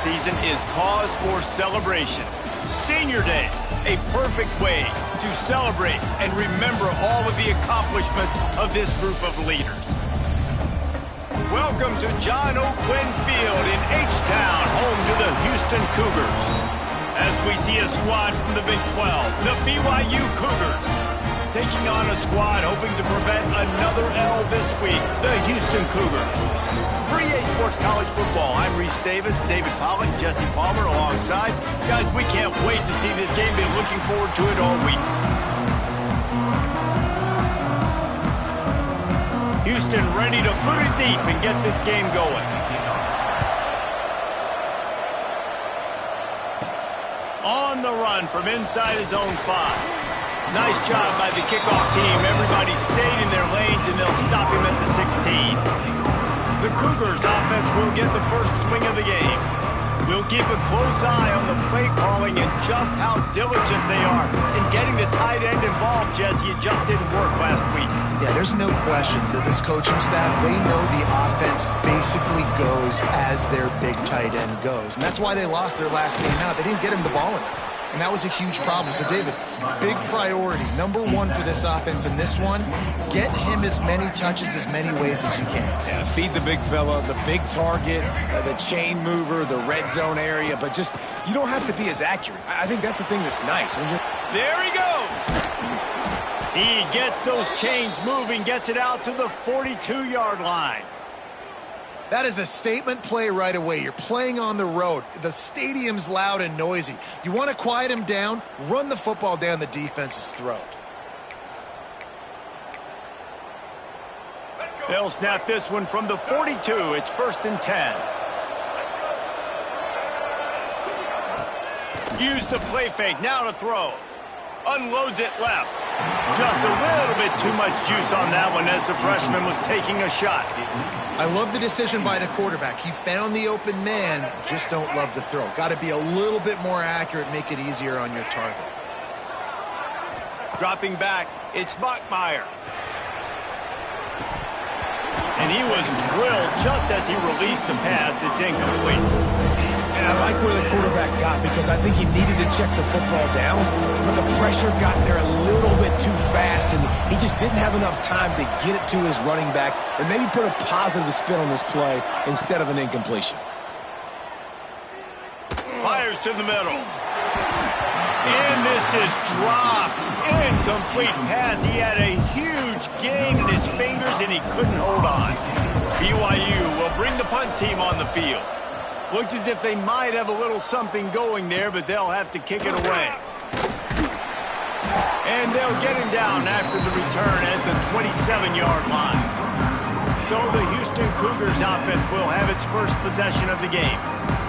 season is cause for celebration. Senior Day, a perfect way to celebrate and remember all of the accomplishments of this group of leaders. Welcome to John O'Quinn Field in H-Town, home to the Houston Cougars. As we see a squad from the Big 12, the BYU Cougars, taking on a squad hoping to prevent another L this week, the Houston Cougars. For EA Sports College Football, I'm Reese Davis, David Pollock, Jesse Palmer alongside. Guys, we can't wait to see this game. Been looking forward to it all week. Houston ready to put it deep and get this game going. On the run from inside his own 5. Nice job by the kickoff team. Everybody stayed in their lanes, and they'll stop him at the 16. The Cougars offense will get the first swing of the game. We'll keep a close eye on the play calling and just how diligent they are in getting the tight end involved, Jesse. It just didn't work last week. Yeah, there's no question that this coaching staff, they know the offense basically goes as their big tight end goes. And that's why they lost their last game out. They didn't get him the ball enough. And that was a huge problem. So, David, big priority, number one for this offense in this one, get him as many touches as many ways as you can. Yeah, feed the big fella, the big target, the chain mover, the red zone area, but just, you don't have to be as accurate. I think that's the thing that's nice. When you're... There he goes! He gets those chains moving, gets it out to the 42-yard line. That is a statement play right away. You're playing on the road. The stadium's loud and noisy. You want to quiet him down, run the football down the defense's throat. They'll snap this one from the 42. It's 1st and 10. Use the play fake. Now to throw. Unloads it left. Just a little bit too much juice on that one as the freshman was taking a shot. I love the decision by the quarterback. He found the open man, just don't love the throw. Got to be a little bit more accurate, make it easier on your target. Dropping back, it's Bachmeier. And he was drilled just as he released the pass. It's incomplete. And I like where the quarterback got because I think he needed to check the football down, but the pressure got there a little bit too fast, and he just didn't have enough time to get it to his running back and maybe put a positive spin on this play instead of an incompletion. Fires to the middle. And this is dropped. Incomplete pass. He had a huge gain in his fingers, and he couldn't hold on. BYU will bring the punt team on the field. Looks as if they might have a little something going there, but they'll have to kick it away. And they'll get him down after the return at the 27-yard line. So the Houston Cougars offense will have its first possession of the game.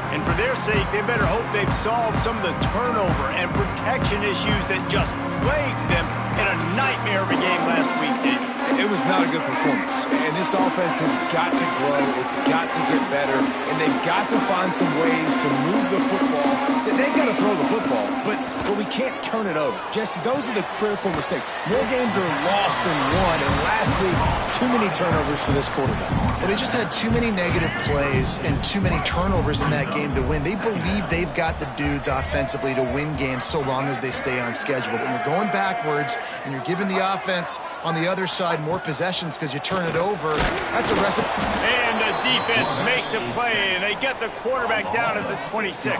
And for their sake, they better hope they've solved some of the turnover and protection issues that just plagued them in a nightmare of a game last week, Dave. It was not a good performance, and this offense has got to grow, it's got to get better, and they've got to find some ways to move the football. They've got to throw the football, but we can't turn it over. Jesse, those are the critical mistakes. More games are lost than won, and last week, too many turnovers for this quarterback. Well, they just had too many negative plays and too many turnovers in that game to win. They believe they've got the dudes offensively to win games so long as they stay on schedule. But when you're going backwards and you're giving the offense on the other side more possessions because you turn it over, that's a recipe. And the defense makes a play, and they get the quarterback down at the 26.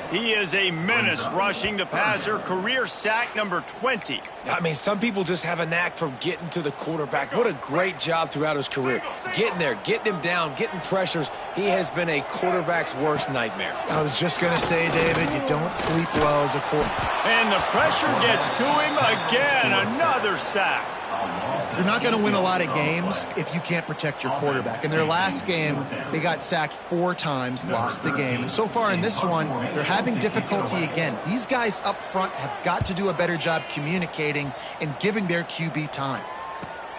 He is a menace rushing the passer, career sack number 20. I mean, some people just have a knack for getting to the quarterback. What a great job throughout his career. Getting there, getting him down, getting pressures. He has been a quarterback's worst nightmare. I was just going to say, David, you don't sleep well as a quarterback. And the pressure gets to him again. Another sack. You're not going to win a lot of games if you can't protect your quarterback. In their last game, they got sacked 4 times, lost the game. And so far in this one, they're having difficulty again. These guys up front have got to do a better job communicating and giving their QB time.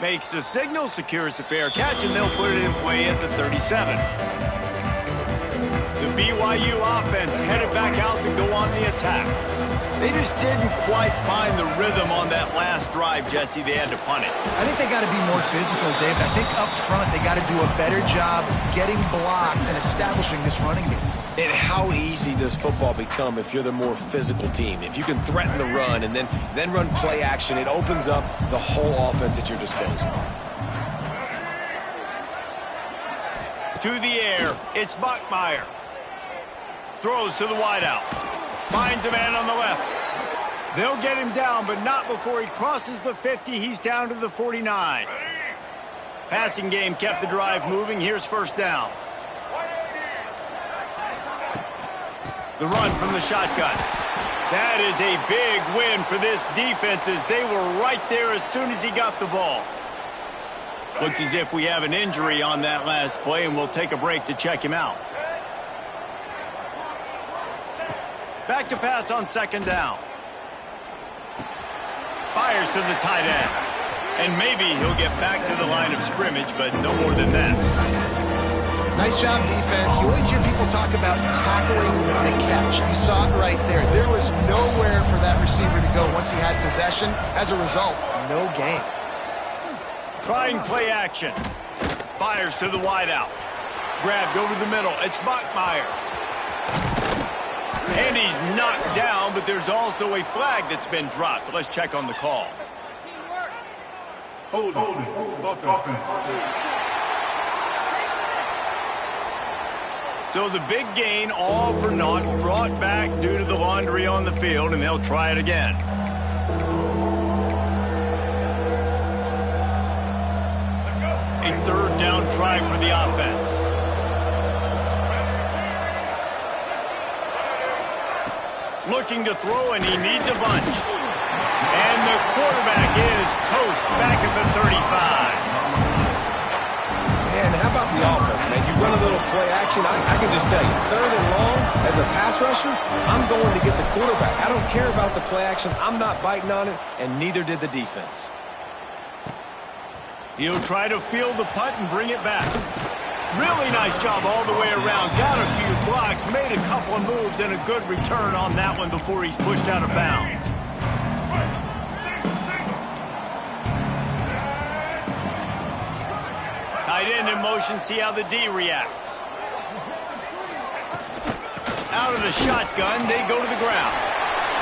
Makes the signal, secures the fair catch, and they'll put it in play at the 37. The BYU offense headed back out to go on the attack. They just didn't quite find the rhythm on that last drive, Jesse. They had to punt it. I think they got to be more physical, David. I think up front they got to do a better job getting blocks and establishing this running game. And how easy does football become if you're the more physical team? If you can threaten the run and then run play action, it opens up the whole offense at your disposal. To the air, it's Buckmeyer. Throws to the wideout. Finds a man on the left. They'll get him down, but not before he crosses the 50. He's down to the 49. Passing game kept the drive moving. Here's first down. The run from the shotgun. That is a big win for this defense as they were right there as soon as he got the ball. Looks as if we have an injury on that last play, and we'll take a break to check him out. Back to pass on second down. Fires to the tight end. And maybe he'll get back to the line of scrimmage, but no more than that. Nice job, defense. You always hear people talk about tackling the catch. You saw it right there. There was nowhere for that receiver to go once he had possession. As a result, no gain. Trying play action. Fires to the wideout. Grabbed over the middle. It's Buckmeyer. And he's knocked down, but there's also a flag that's been dropped. Let's check on the call. Hold it. Offense. So the big gain, all for naught, brought back due to the laundry on the field, and they'll try it again. A third down try for the offense. Looking to throw, and he needs a bunch. And the quarterback is toast back at the 35. Man, how about the offense, man? You run a little play action. I can just tell you, third and long, as a pass rusher, I'm going to get the quarterback. I don't care about the play action. I'm not biting on it, and neither did the defense. He'll try to field the punt and bring it back. Really nice job all the way around. Got a few blocks, made a couple of moves, and a good return on that one before he's pushed out of bounds. Tight end in motion, see how the D reacts. Out of the shotgun, they go to the ground.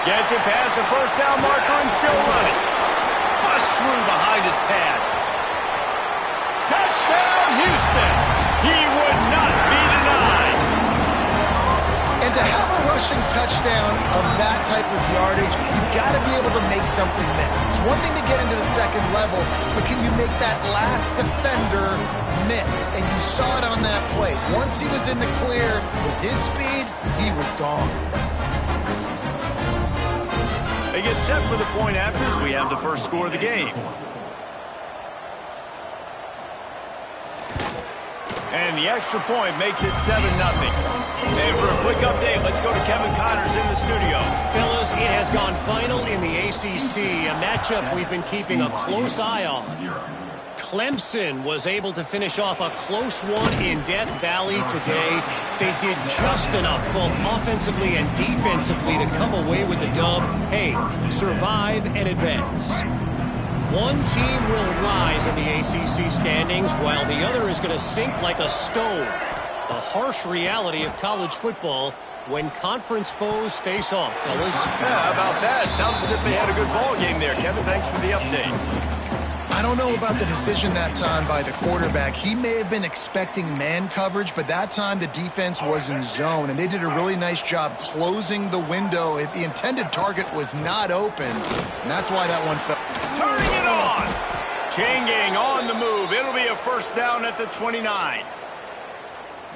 Gets it past the first down marker and still running. Bust through behind his pad. Touchdown, Houston! He would not be denied. And to have a rushing touchdown of that type of yardage, you've got to be able to make something miss. It's one thing to get into the second level, but can you make that last defender miss? And you saw it on that play. Once he was in the clear with his speed, he was gone. They get set for the point after as we have the first score of the game. And the extra point makes it 7-0. And for a quick update, let's go to Kevin Connors in the studio. Fellas, it has gone final in the ACC, a matchup we've been keeping a close eye on. Clemson was able to finish off a close one in Death Valley today. They did just enough, both offensively and defensively, to come away with the dub. Hey, survive and advance. One team will rise in the ACC standings, while the other is going to sink like a stone. The harsh reality of college football when conference foes face off, fellas. Yeah, how about that? Sounds as if they had a good ball game there. Kevin, thanks for the update. I don't know about the decision that time by the quarterback. He may have been expecting man coverage, but that time the defense was in zone, and they did a really nice job closing the window. The intended target was not open, and that's why that one fell. Turning it on. Chain gang on the move. It'll be a first down at the 29.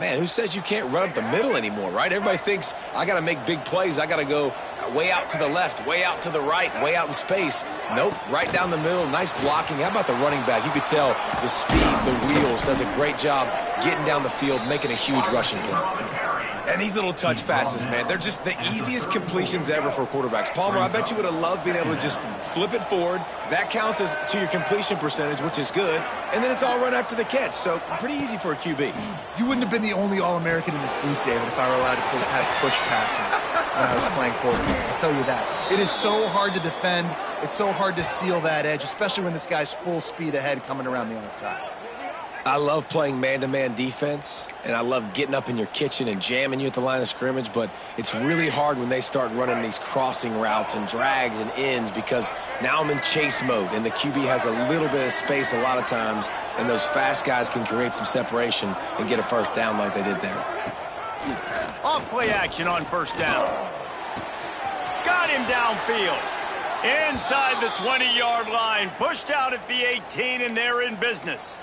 Man, who says you can't run up the middle anymore, right? Everybody thinks I got to make big plays. I got to go way out to the left, way out to the right, way out in space. Nope, right down the middle. Nice blocking. How about the running back? You could tell the speed, the wheels, does a great job getting down the field, making a huge rushing play. And these little touch passes, man, they're just the easiest completions ever for quarterbacks. Palmer, I bet you would have loved being able to just flip it forward. That counts as to your completion percentage, which is good. And then it's all run after the catch, so pretty easy for a QB. You wouldn't have been the only All-American in this booth, David, if I were allowed to have push passes when I was playing quarterback. I'll tell you that. It is so hard to defend. It's so hard to seal that edge, especially when this guy's full speed ahead coming around the outside. I love playing man-to-man defense, and I love getting up in your kitchen and jamming you at the line of scrimmage, but it's really hard when they start running these crossing routes and drags and ends because now I'm in chase mode, and the QB has a little bit of space a lot of times, and those fast guys can create some separation and get a first down like they did there. Off play action on first down. Got him downfield. Inside the 20-yard line. Pushed out at the 18, and they're in business.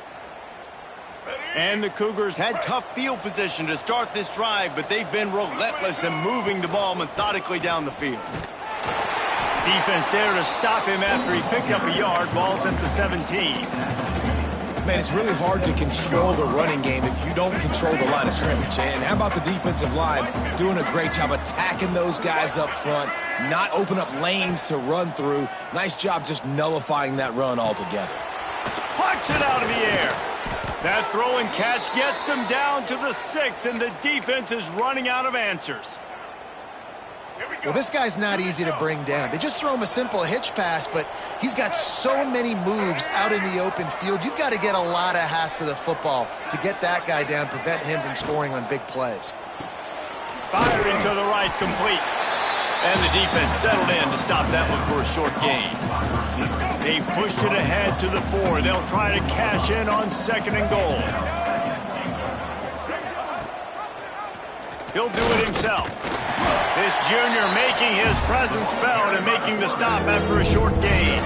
And the Cougars had tough field position to start this drive, but they've been relentless in moving the ball methodically down the field. Defense there to stop him after he picked up a yard. Ball's at the 17. Man, it's really hard to control the running game if you don't control the line of scrimmage. And how about the defensive line doing a great job attacking those guys up front, not open up lanes to run through. Nice job just nullifying that run altogether. Plucks it out of the air. That throw and catch gets them down to the 6, and the defense is running out of answers. Well, this guy's not easy to bring down. They just throw him a simple hitch pass, but he's got so many moves out in the open field. You've got to get a lot of hats to the football to get that guy down, prevent him from scoring on big plays. Firing to the right, complete. And the defense settled in to stop that one for a short gain. They pushed it ahead to the 4. They'll try to cash in on 2nd and goal. He'll do it himself. This junior making his presence felt and making the stop after a short gain.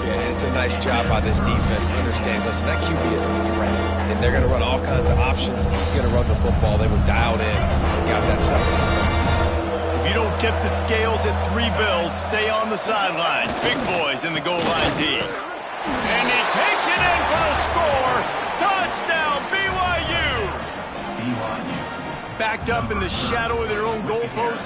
Yeah, it's a nice job by this defense. Understand, listen, that QB is a threat. And they're going to run all kinds of options. He's going to run the football. They were dialed in and got that second. If you don't tip the scales at 3 bills, stay on the sideline. Big boys in the goal line D. And he takes it in for the score. Touchdown, BYU! Backed up in the shadow of their own goalpost,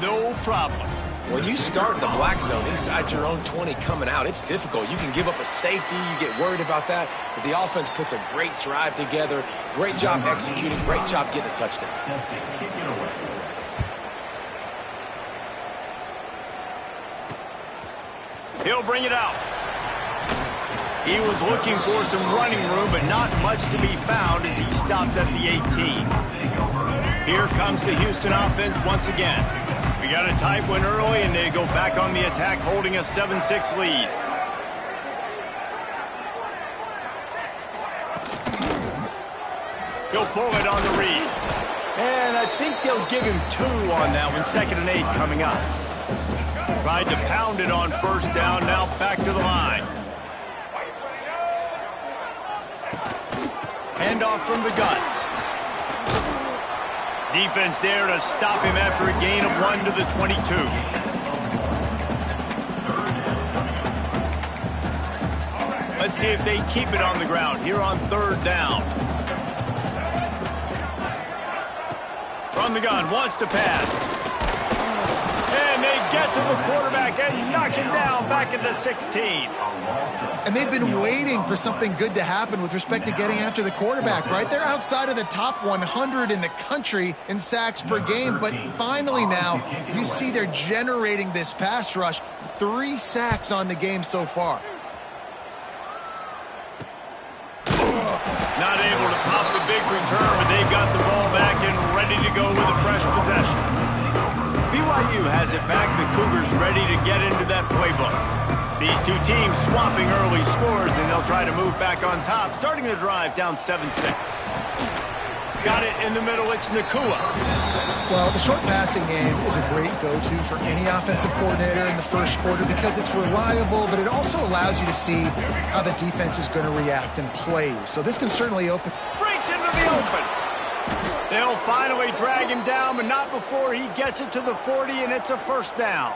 no problem. When you start the black zone inside your own 20 coming out, it's difficult. You can give up a safety. You get worried about that. But the offense puts a great drive together. Great job executing. Great job getting a touchdown. He'll bring it out. He was looking for some running room, but not much to be found as he stopped at the 18. Here comes the Houston offense once again. We got a tight one early, and they go back on the attack, holding a 7-6 lead. He'll pull it on the read. And I think they'll give him 2 on that one. 2nd and 8 coming up. Tried to pound it on first down, now back to the line. Handoff from the gun. Defense there to stop him after a gain of 1 to the 22. Let's see if they keep it on the ground here on 3rd down. From the gun, wants to pass. And they get to the quarterback and knock him down back at the 16. And they've been waiting for something good to happen with respect to getting after the quarterback, right? They're outside of the top 100 in the country in sacks per game, but finally now you see they're generating this pass rush. 3 sacks on the game so far. Not able to pop the big return, but they've got the ball back and ready to go with a fresh possession. BYU has it back. The Cougars ready to get into that playbook. These two teams swapping early scores, and they'll try to move back on top, starting the drive down 7-6. Got it in the middle. It's Nakua. Well, the short passing game is a great go-to for any offensive coordinator in the first quarter because it's reliable, but it also allows you to see how the defense is going to react and play. So this can certainly open. Breaks into the open. They'll finally drag him down, but not before he gets it to the 40, and it's a first down.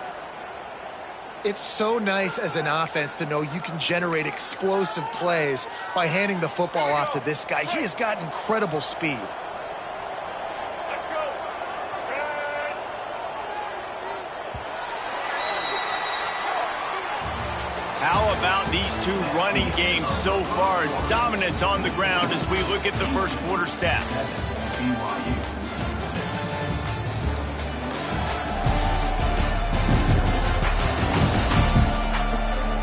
It's so nice as an offense to know you can generate explosive plays by handing the football off to this guy. He has got incredible speed. How about these two running games so far? Dominance on the ground as we look at the first quarter stats.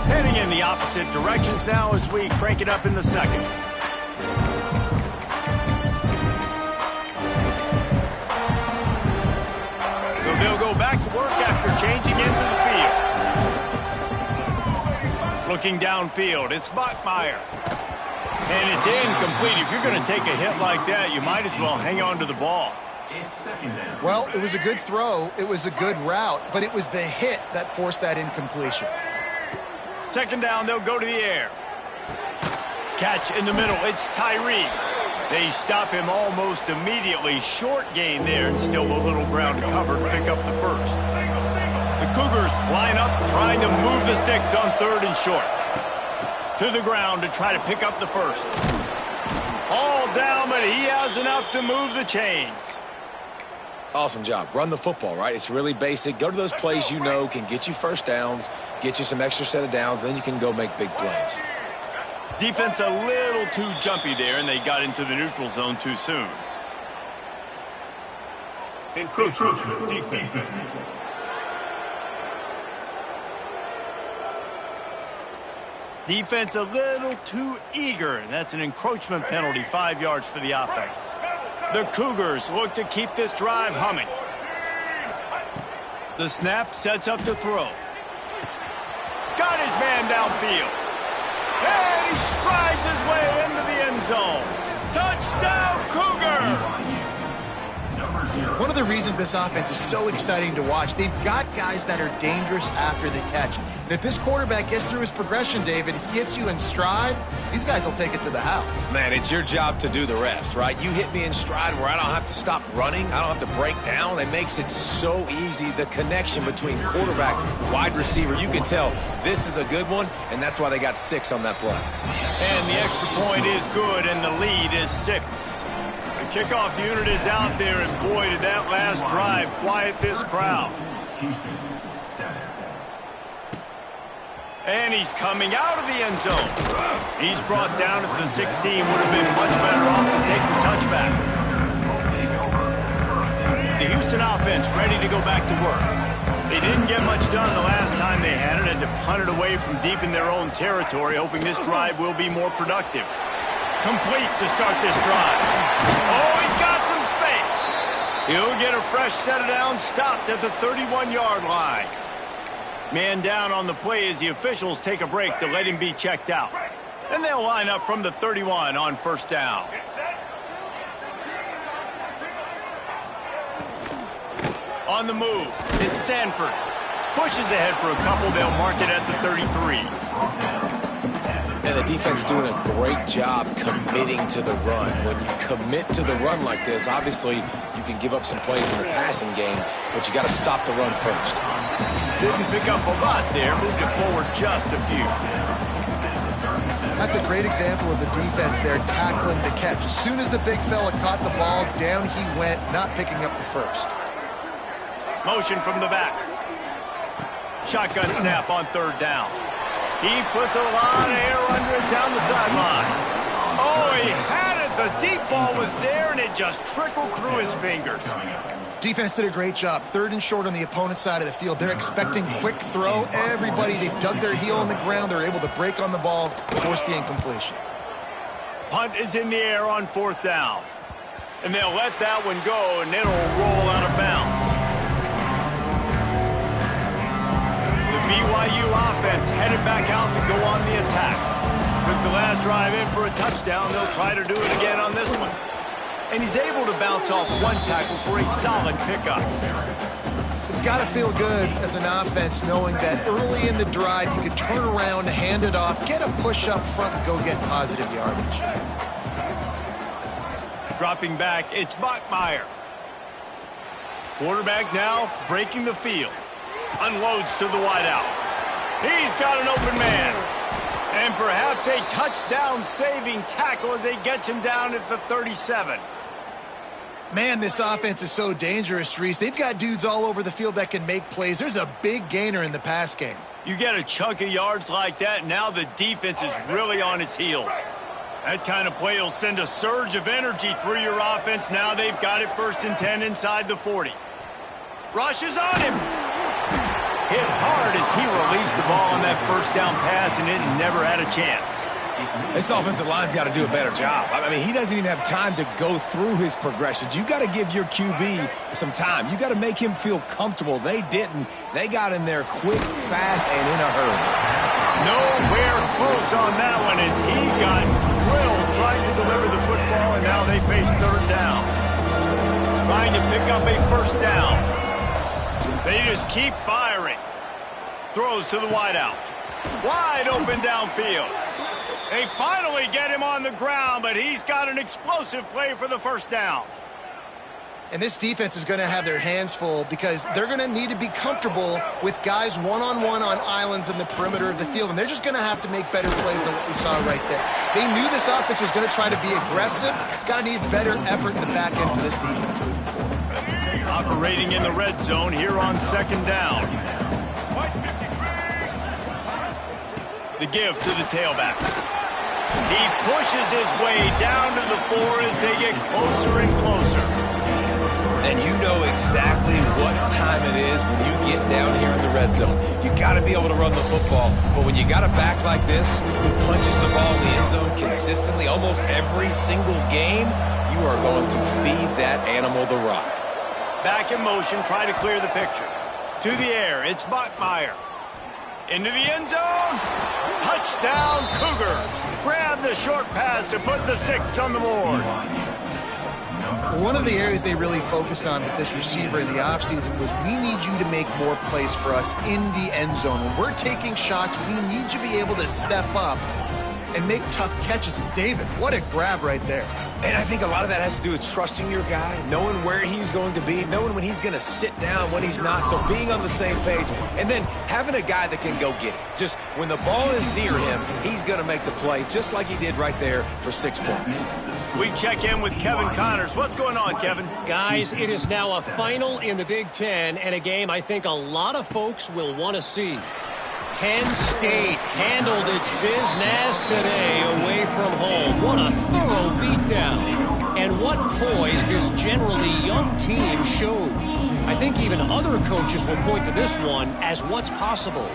Heading in the opposite directions now as we crank it up in the second. They'll go back to work after changing into the field. Looking downfield, it's Bachmeier. And it's incomplete. If you're going to take a hit like that, you might as well hang on to the ball. Well, it was a good throw. It was a good route, but it was the hit that forced that incompletion. Second down, they'll go to the air. Catch in the middle, it's Tyree. They stop him almost immediately. Short gain there, and still a little ground to cover to pick up the first. The Cougars line up, trying to move the sticks on 3rd and short. To the ground to try to pick up the first. All down, but he has enough to move the chains. Awesome job. Run the football, right? It's really basic. Go to those plays you know can get you first downs, get you some extra set of downs, then you can go make big plays. Defense a little too jumpy there, and they got into the neutral zone too soon. Encroachment defense. Defense a little too eager, and that's an encroachment penalty, 5 yards for the offense. The Cougars look to keep this drive humming. The snap sets up the throw. Got his man downfield. And he strides his way into the end zone. Touchdown, Cougar! One of the reasons this offense is so exciting to watch, they've got guys that are dangerous after the catch. And if this quarterback gets through his progression, David, he hits you in stride, these guys will take it to the house. Man, it's your job to do the rest, right? You hit me in stride where I don't have to stop running. I don't have to break down. It makes it so easy. The connection between quarterback, wide receiver, you can tell this is a good one, and that's why they got 6 on that play. And the extra point is good, and the lead is 6. The kickoff unit is out there, and boy, did that last drive quiet this crowd. And he's coming out of the end zone. He's brought down at the 16. Would have been much better off to take the touchback. The Houston offense ready to go back to work. They didn't get much done the last time they had it, and to punt it away from deep in their own territory, hoping this drive will be more productive. Complete to start this drive. Oh, he's got some space. He'll get a fresh set of downs, stopped at the 31-yard line. Man down on the play as the officials take a break to let him be checked out. And they'll line up from the 31 on first down. On the move, it's Sanford. Pushes ahead for a couple. They'll mark it at the 33. And the defense doing a great job committing to the run. When you commit to the run like this, obviously you can give up some plays in the passing game, but you got to stop the run first. Didn't pick up a lot there, moved it forward just a few. That's a great example of the defense there tackling the catch. As soon as the big fella caught the ball, down he went, not picking up the first. Motion from the back. Shotgun snap on 3rd down. He puts a lot of air under it down the sideline. Oh, he had it. The deep ball was there, and it just trickled through his fingers. Defense did a great job. 3rd and short on the opponent's side of the field. They're expecting quick throw. Everybody, they dug their heel on the ground. They're able to break on the ball, force the incompletion. Punt is in the air on 4th down. And they'll let that one go, and it'll roll out of bounds. BYU offense headed back out to go on the attack. Took the last drive in for a touchdown. They'll try to do it again on this one. And he's able to bounce off one tackle for a solid pickup. It's got to feel good as an offense knowing that early in the drive you can turn around, hand it off, get a push up front, and go get positive yardage. Dropping back, it's Bachmeier. Quarterback now breaking the field. Unloads to the wideout. He's got an open man. And perhaps a touchdown-saving tackle as they get him down at the 37. Man, this offense is so dangerous, Reese. They've got dudes all over the field that can make plays. There's a big gainer in the pass game. You get a chunk of yards like that, now the defense is really on its heels. That kind of play will send a surge of energy through your offense. Now they've got it 1st and 10 inside the 40. Rush is on him. Hit hard as he released the ball on that 1st down pass, and it never had a chance. This offensive line's got to do a better job. I mean, he doesn't even have time to go through his progressions. You got to give your QB some time. You got to make him feel comfortable. They didn't. They got in there quick, fast, and in a hurry. Nowhere close on that one as he got drilled trying to deliver the football, and now they face third down. Trying to pick up a first down. They just keep firing. Throws to the wideout. Wide open downfield. They finally get him on the ground, but he's got an explosive play for the first down. And this defense is going to have their hands full because they're going to need to be comfortable with guys one-on-one on islands in the perimeter of the field, and they're just going to have to make better plays than what we saw right there. They knew this offense was going to try to be aggressive. Got to need better effort in the back end for this defense moving forward. Operating in the red zone here on second down. The give to the tailback. He pushes his way down to the 4 as they get closer and closer. And you know exactly what time it is when you get down here in the red zone. You got to be able to run the football. But when you got a back like this who punches the ball in the end zone consistently almost every single game, you are going to feed that animal the rock. Back in motion, try to clear the picture. To the air, it's Bachmeier. Into the end zone. Touchdown, Cougars. Grab the short pass to put the 6 on the board. One of the areas they really focused on with this receiver in the offseason was we need you to make more plays for us in the end zone. When we're taking shots, we need you to be able to step up and make tough catches. And David, what a grab right there. And I think a lot of that has to do with trusting your guy, knowing where he's going to be, knowing when he's going to sit down, when he's not, so being on the same page, and then having a guy that can go get it. Just when the ball is near him, he's going to make the play, just like he did right there for 6 points. We check in with Kevin Connors. What's going on, Kevin? Guys, it is now a final in the Big Ten, and a game I think a lot of folks will want to see. Penn State handled its business today away from home. What a thorough beatdown. And what poise this generally young team showed. I think even other coaches will point to this one as what's possible.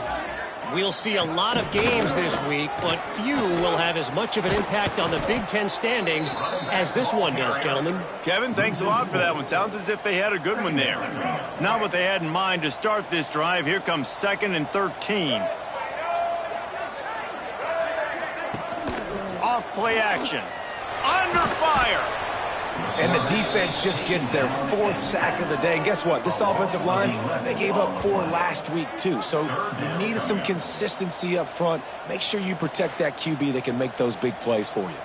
We'll see a lot of games this week, but few will have as much of an impact on the Big Ten standings as this one does, gentlemen. Kevin, thanks a lot for that one. Sounds as if they had a good one there. Not what they had in mind to start this drive. Here comes 2nd and 13. Off play action. Under fire. And the defense just gets their 4th sack of the day. And guess what? This offensive line, they gave up 4 last week too. So you need some consistency up front. Make sure you protect that QB that can make those big plays for you.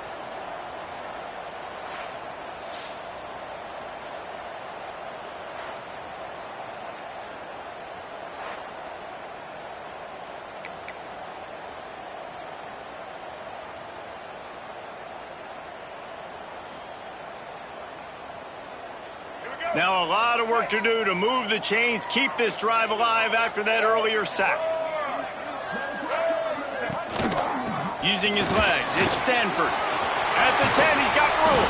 Now a lot of work to do to move the chains, keep this drive alive after that earlier sack. Using his legs, it's Sanford. At the 10, he's got room.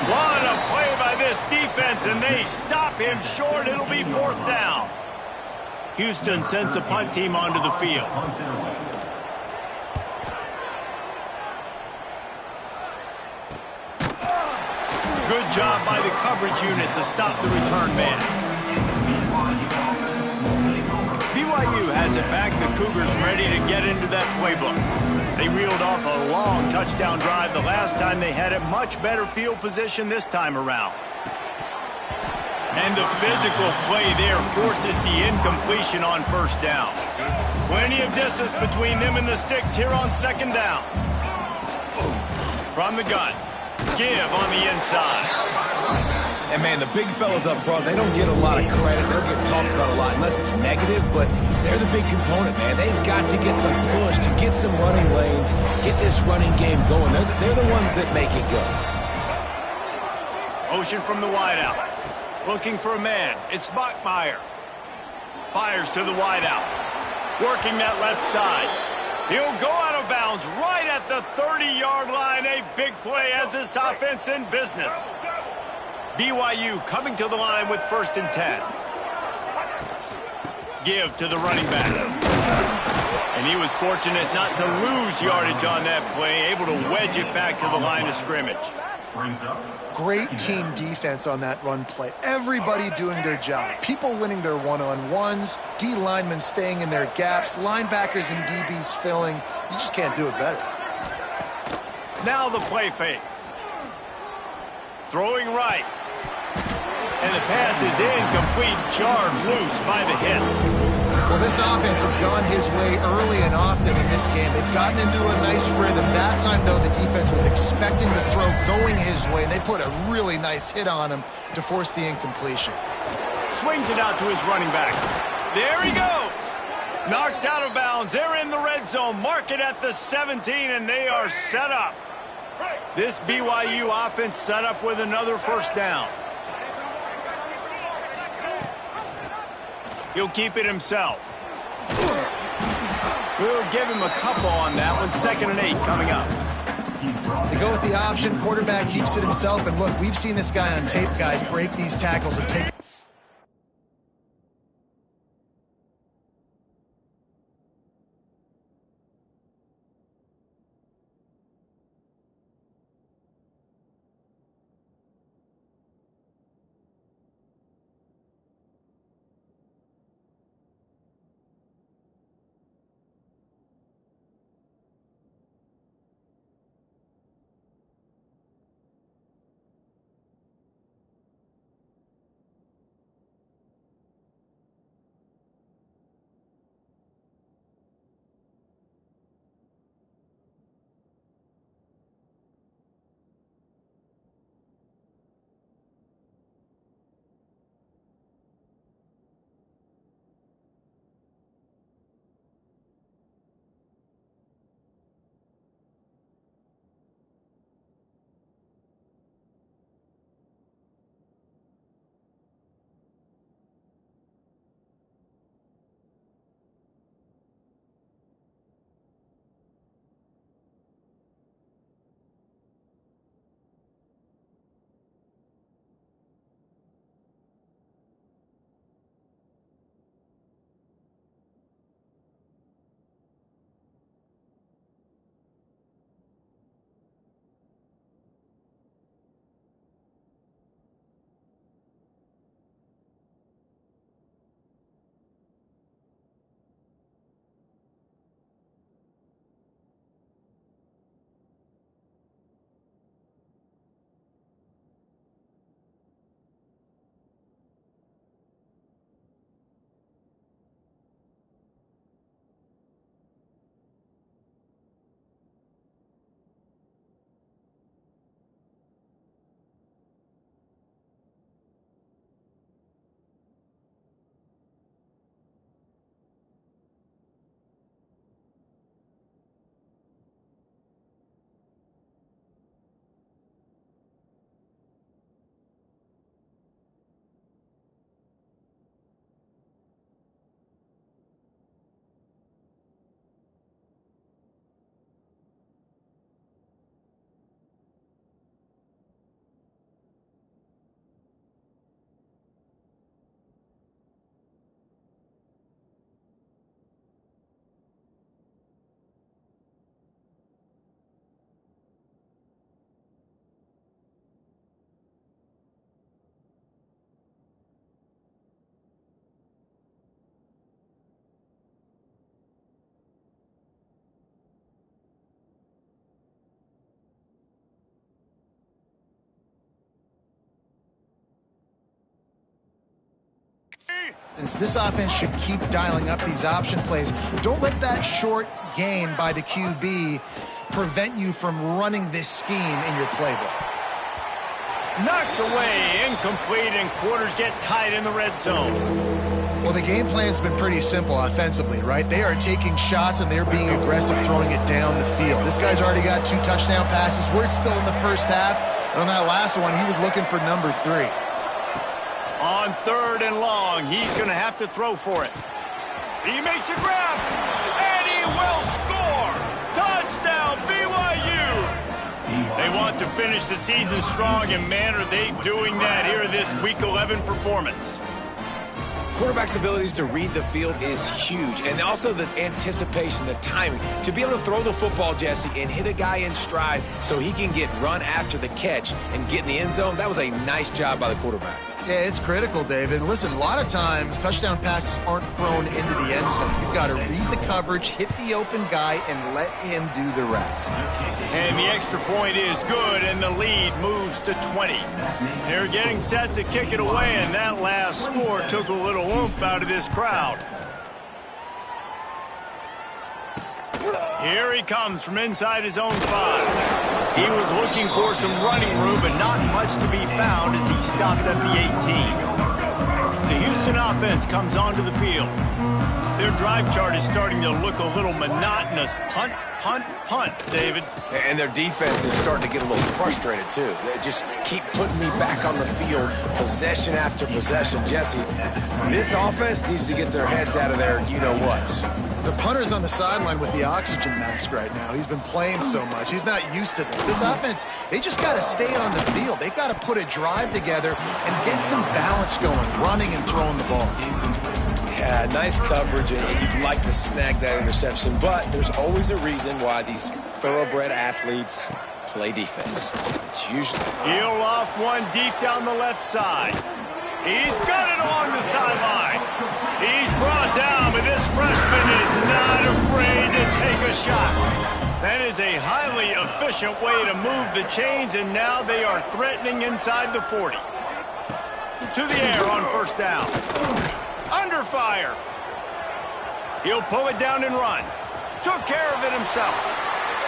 What a play by this defense, and they stop him short. It'll be 4th down. Houston sends the punt team onto the field. Good job by the coverage unit to stop the return man. BYU has it back. The Cougars ready to get into that playbook. They reeled off a long touchdown drive the last time they had it. Much better field position this time around. And the physical play there forces the incompletion on 1st down. Plenty of distance between them and the sticks here on 2nd down. From the gun. Give on the inside. And, man, the big fellas up front, they don't get a lot of credit. They don't get talked about a lot unless it's negative, but they're the big component, man. They've got to get some push, to get some running lanes, get this running game going. They're the ones that make it go. Motion from the wideout. Looking for a man. It's Bachmeier. Fires to the wideout. Working that left side. He'll go out of bounds right at the 30-yard line. A big play as this offense in business. BYU coming to the line with 1st and 10. Give to the running back. And he was fortunate not to lose yardage on that play, able to wedge it back to the line of scrimmage. Great team defense on that run play. Everybody doing their job. People winning their one-on-ones, D linemen staying in their gaps, linebackers and DBs filling. You just can't do it better. Now the play fake. Throwing right. And the pass is incomplete, jarred loose by the hip. Well, this offense has gone his way early and often in this game. They've gotten into a nice rhythm. That time, though, the defense was expecting the throw going his way, and they put a really nice hit on him to force the incompletion. Swings it out to his running back. There he goes. Knocked out of bounds. They're in the red zone. Mark it at the 17, and they are set up. This BYU offense set up with another first down. He'll keep it himself. We'll give him a couple on that one. 2nd and 8 coming up. They go with the option. Quarterback keeps it himself. And look, we've seen this guy on tape, guys, break these tackles and take... Since this offense should keep dialing up these option plays, don't let that short gain by the QB prevent you from running this scheme in your playbook. Knocked away, incomplete, and quarters get tied in the red zone. Well, the game plan's been pretty simple offensively, right? They are taking shots and they're being aggressive, throwing it down the field. This guy's already got 2 touchdown passes. We're still in the first half. And on that last one, he was looking for number 3. On 3rd and long, he's going to have to throw for it. He makes a grab, and he will score! Touchdown, BYU! They want to finish the season strong, and man, are they doing that here in this Week 11 performance. Quarterback's abilities to read the field is huge, and also the anticipation, the timing. To be able to throw the football, Jesse, and hit a guy in stride so he can get run after the catch and get in the end zone, that was a nice job by the quarterback. Yeah, it's critical, David. Listen, a lot of times touchdown passes aren't thrown into the end zone. You've got to read the coverage, hit the open guy, and let him do the rest. And the extra point is good, and the lead moves to 20. They're getting set to kick it away, and that last score took a little oomph out of this crowd. Here he comes from inside his own 5. He was looking for some running room, but not much to be found as he stopped at the 18. The Houston offense comes onto the field. Their drive chart is starting to look a little monotonous. Punt, punt, punt, David. And their defense is starting to get a little frustrated, too. They just keep putting me back on the field, possession after possession. Jesse, this offense needs to get their heads out of their you-know-whats. The punter's on the sideline with the oxygen mask right now. He's been playing so much. He's not used to this. This offense, they just got to stay on the field. They've got to put a drive together and get some balance going, running and throwing the ball. Yeah, nice coverage, and you'd like to snag that interception, but there's always a reason why these thoroughbred athletes play defense. It's usually... He'll off one deep down the left side. He's got it along the sideline. He's brought down, but this freshman is not afraid to take a shot. That is a highly efficient way to move the chains, and now they are threatening inside the 40. To the air on first down. Under fire. He'll pull it down and run. Took care of it himself.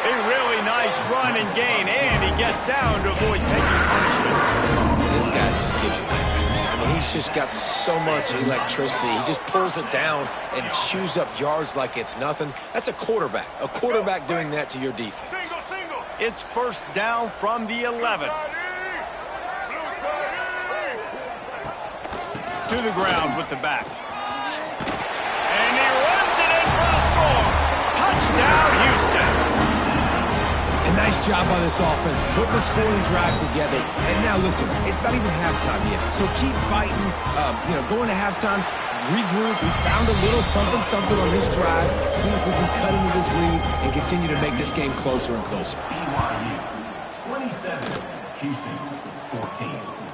A really nice run and gain, and he gets down to avoid taking punishment. This guy just gives you nightmares. I mean, he's just got so much electricity. He just pulls it down and chews up yards like it's nothing. That's a quarterback. A quarterback doing that to your defense. It's first down from the 11. To the ground with the back. And he runs it in for the score. Touchdown, Houston. A nice job by this offense, putting the scoring drive together. And now, listen, it's not even halftime yet. So keep fighting, going to halftime, regroup. We found a little something on this drive. See if we can cut into this lead and continue to make this game closer and closer. BYU 27, Houston 14.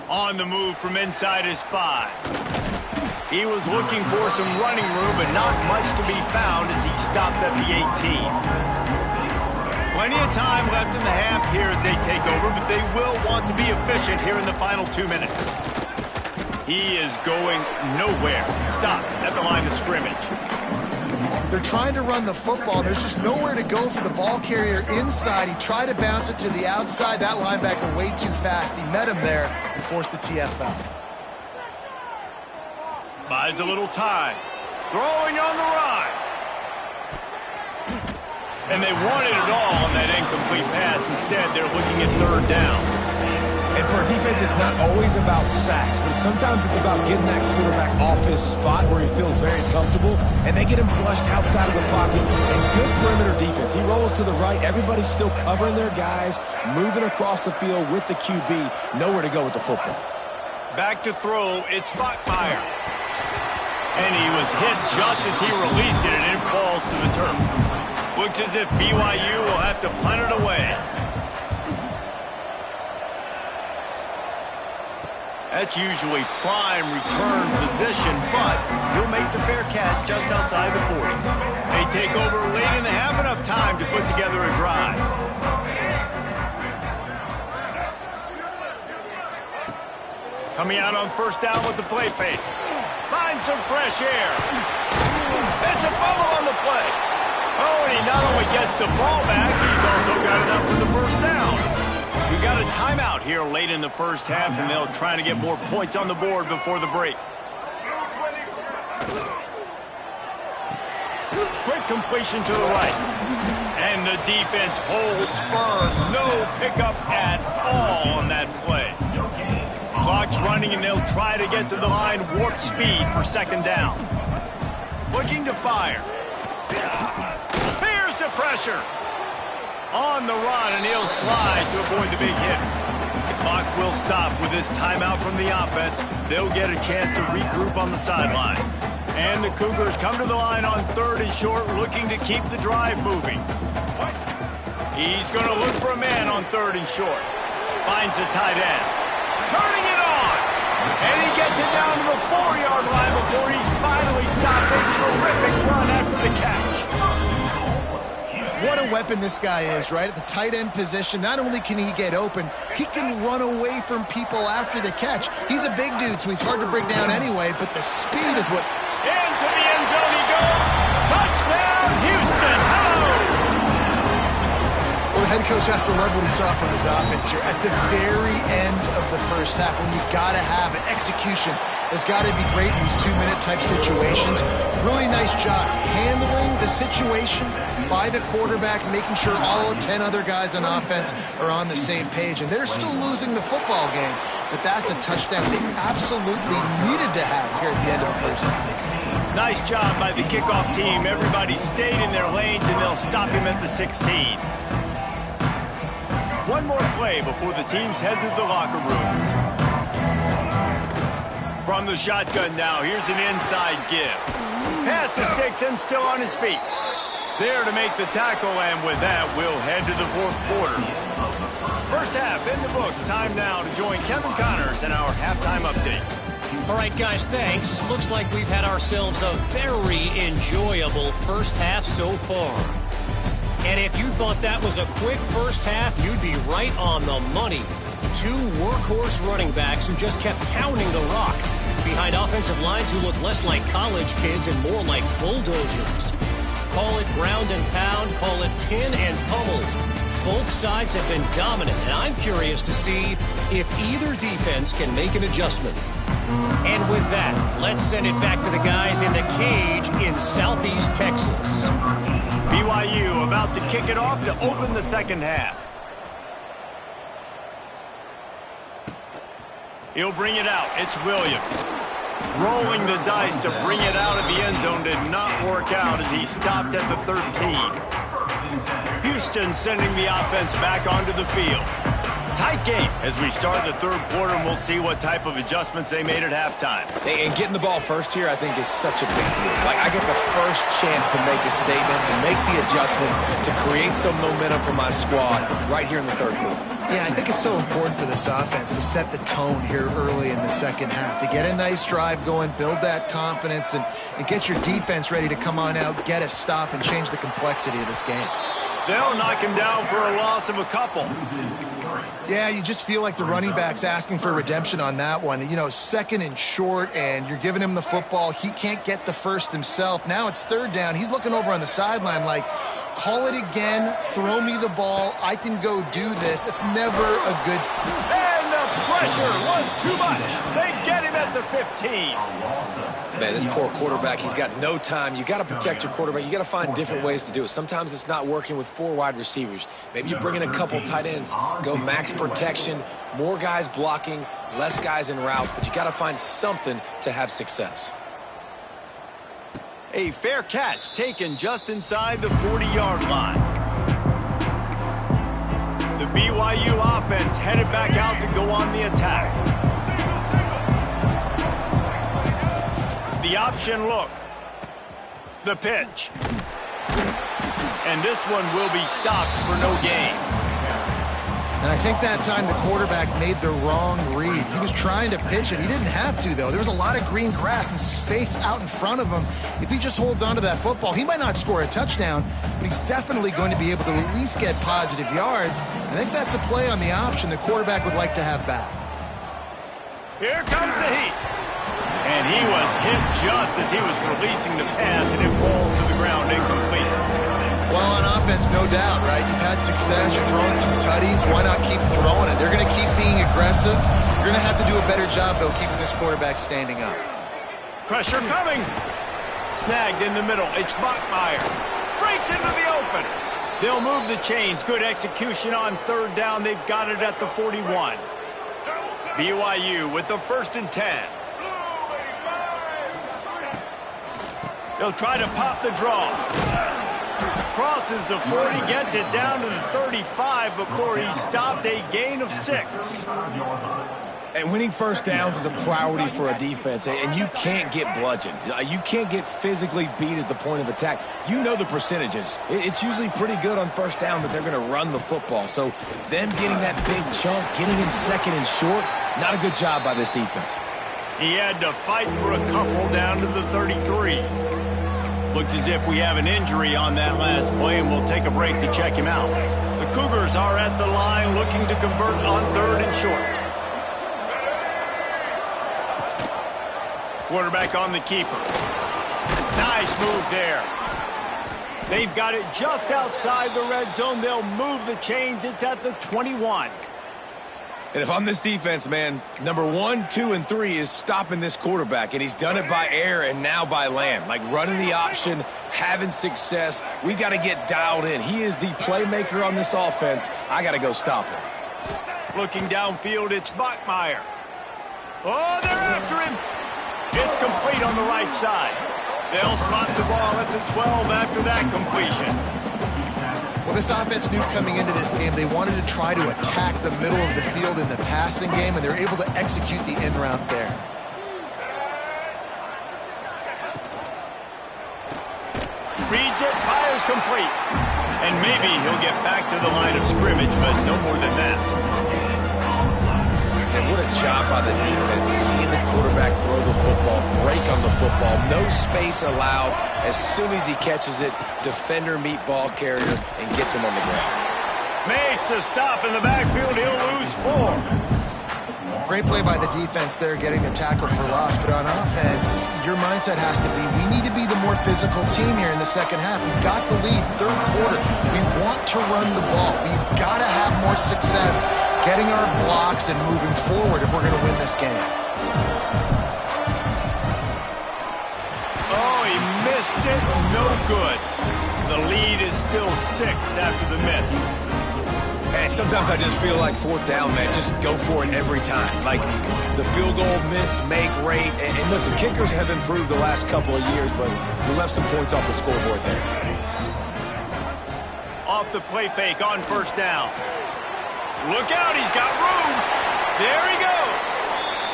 On the move from inside his 5. He was looking for some running room, but not much to be found as he stopped at the 18. Plenty of time left in the half here as they take over, but they will want to be efficient here in the final 2 minutes. He is going nowhere. Stop at the line of scrimmage. They're trying to run the football. There's just nowhere to go for the ball carrier inside. He tried to bounce it to the outside. That linebacker way too fast. He met him there and forced the TFL. Buys a little time. Throwing on the run. And they wanted it all on that incomplete pass. Instead, they're looking at third down. And for a defense, it's not always about sacks, but sometimes it's about getting that quarterback off his spot where he feels very comfortable, and they get him flushed outside of the pocket. And good perimeter defense. He rolls to the right. Everybody's still covering their guys, moving across the field with the QB. Nowhere to go with the football. Back to throw. It's Bachmeier. And he was hit just as he released it, and it falls to the turf. Looks as if BYU will have to punt it away. That's usually prime return position, but he'll make the fair catch just outside the 40. They take over late and they have enough time to put together a drive. Coming out on first down with the play fake. Find some fresh air. It's a fumble on the play. Oh, and he not only gets the ball back, he's also got enough for the first down. We got a timeout here late in the first half, and they'll try to get more points on the board before the break. Quick completion to the right. And the defense holds firm. No pickup at all on that play. Clock's running, and they'll try to get to the line warp speed for second down. Looking to fire. Pressure on the run, and he'll slide to avoid the big hit. Clock will stop with this timeout from the offense. They'll get a chance to regroup on the sideline. And the Cougars come to the line on 3rd and short, looking to keep the drive moving. He's going to look for a man on 3rd and short. Finds the tight end. Turning it on. And he gets it down to the 4-yard line before he's finally stopped. A terrific run after the catch. What a weapon this guy is, right? At the tight end position, not only can he get open, he can run away from people after the catch. He's a big dude, so he's hard to bring down anyway, but the speed is what... Into the end zone he goes. Touchdown, Houston. Hello. Well, the head coach has to love what he saw from his offense here. At the very end of the first half, when you got to have an execution, has got to be great in these 2-minute type situations. Really nice job handling the situation by the quarterback, making sure all 10 other guys on offense are on the same page. And they're still losing the football game, but that's a touchdown they absolutely needed to have here at the end of the first half. Nice job by the kickoff team. Everybody stayed in their lanes, and they'll stop him at the 16. One more play before the teams head to the locker rooms. From the shotgun now, here's an inside give. Pass to Sticks still on his feet. There to make the tackle, and with that, we'll head to the 4th quarter. First half in the books. Time now to join Kevin Connors in our halftime update. All right, guys, thanks. Looks like we've had ourselves a very enjoyable first half so far. And if you thought that was a quick first half, you'd be right on the money. 2 workhorse running backs who just kept pounding the rock behind offensive lines who look less like college kids and more like bulldozers. Call it ground and pound, call it pin and pummel. Both sides have been dominant, and I'm curious to see if either defense can make an adjustment. And with that, let's send it back to the guys in the cage in Southeast Texas. BYU about to kick it off to open the second half. He'll bring it out. It's Williams. Rolling the dice to bring it out of the end zone did not work out as he stopped at the 13. Houston sending the offense back onto the field. Tight game as we start the 3rd quarter, and we'll see what type of adjustments they made at halftime. And getting the ball first here, I think, is such a big deal. Like, I get the first chance to make a statement, to make the adjustments, to create some momentum for my squad right here in the 3rd quarter. Yeah, I think it's so important for this offense to set the tone here early in the second half, to get a nice drive going, build that confidence, and get your defense ready to come on out, get a stop, and change the complexity of this game. They'll knock him down for a loss of a couple. Yeah, you just feel like the running back's asking for redemption on that one. You know, 2nd and short, and you're giving him the football. He can't get the first himself. Now it's 3rd down. He's looking over on the sideline like, call it again, throw me the ball, I can go do this. It's never a good... And the pressure was too much. They get him at the 15. Man, this poor quarterback, he's got no time. You got to protect your quarterback. You got to find different ways to do it. Sometimes it's not working with 4 wide receivers. Maybe you bring in a couple tight ends, go max protection, more guys blocking, less guys in routes, but you got to find something to have success. A fair catch taken just inside the 40-yard line. The BYU offense headed back out to go on the attack. The option look. The pitch. And this one will be stopped for no gain. And I think that time the quarterback made the wrong read. He was trying to pitch it. He didn't have to, though. There was a lot of green grass and space out in front of him. If he just holds on to that football, he might not score a touchdown, but he's definitely going to be able to at least get positive yards. I think that's a play on the option the quarterback would like to have back. Here comes the heat. And he was hit just as he was releasing the pass, and it falls to the ground incomplete. Well, on offense, no doubt, right? You've had success. You're throwing some tutties. Why not keep throwing it? They're going to keep being aggressive. You're going to have to do a better job, though, keeping this quarterback standing up. Pressure coming. Snagged in the middle. It's Bachmeier. Breaks into the open. They'll move the chains. Good execution on 3rd down. They've got it at the 41. BYU with the 1st and 10. They'll try to pop the draw. crosses the 40, gets it down to the 35 before he's stopped, a gain of 6. And winning first downs is a priority for a defense, and you can't get bludgeoned. You can't get physically beat at the point of attack. You know the percentages. It's usually pretty good on first down that they're going to run the football. So them getting that big chunk, getting in second and short, not a good job by this defense. He had to fight for a couple down to the 33. Looks as if we have an injury on that last play, and we'll take a break to check him out. The Cougars are at the line looking to convert on 3rd and short. Quarterback on the keeper. Nice move there. They've got it just outside the red zone. They'll move the chains. It's at the 21. And if I'm this defense, man, number 1, 2, and 3 is stopping this quarterback, and he's done it by air and now by land. Like running the option, having success. We got to get dialed in. He is the playmaker on this offense. I got to go stop him. Looking downfield, it's Bachmeier. Oh, they're after him. It's complete on the right side. They'll spot the ball at the 12 after that completion. Well, this offense knew coming into this game they wanted to try to attack the middle of the field in the passing game, and they're able to execute the in route there. Reads it, fires complete. And maybe he'll get back to the line of scrimmage, but no more than that. And what a job by the defense, seeing the quarterback throw the football, break on the football, no space allowed. As soon as he catches it, defender meet ball carrier and gets him on the ground. Makes a stop in the backfield. He'll lose 4. Great play by the defense there, getting the tackle for loss. But on offense, your mindset has to be, we need to be the more physical team here in the second half. We've got the lead, 3rd quarter. We want to run the ball. We've got to have more success getting our blocks and moving forward if we're going to win this game. Oh, he missed it. No good. The lead is still 6 after the miss. And sometimes I just feel like 4th down, man, just go for it every time. Like the field goal miss, make rate. And listen, kickers have improved the last couple of years, but we left some points off the scoreboard there. Off the play fake on 1st down. Look out, he's got room. There he goes.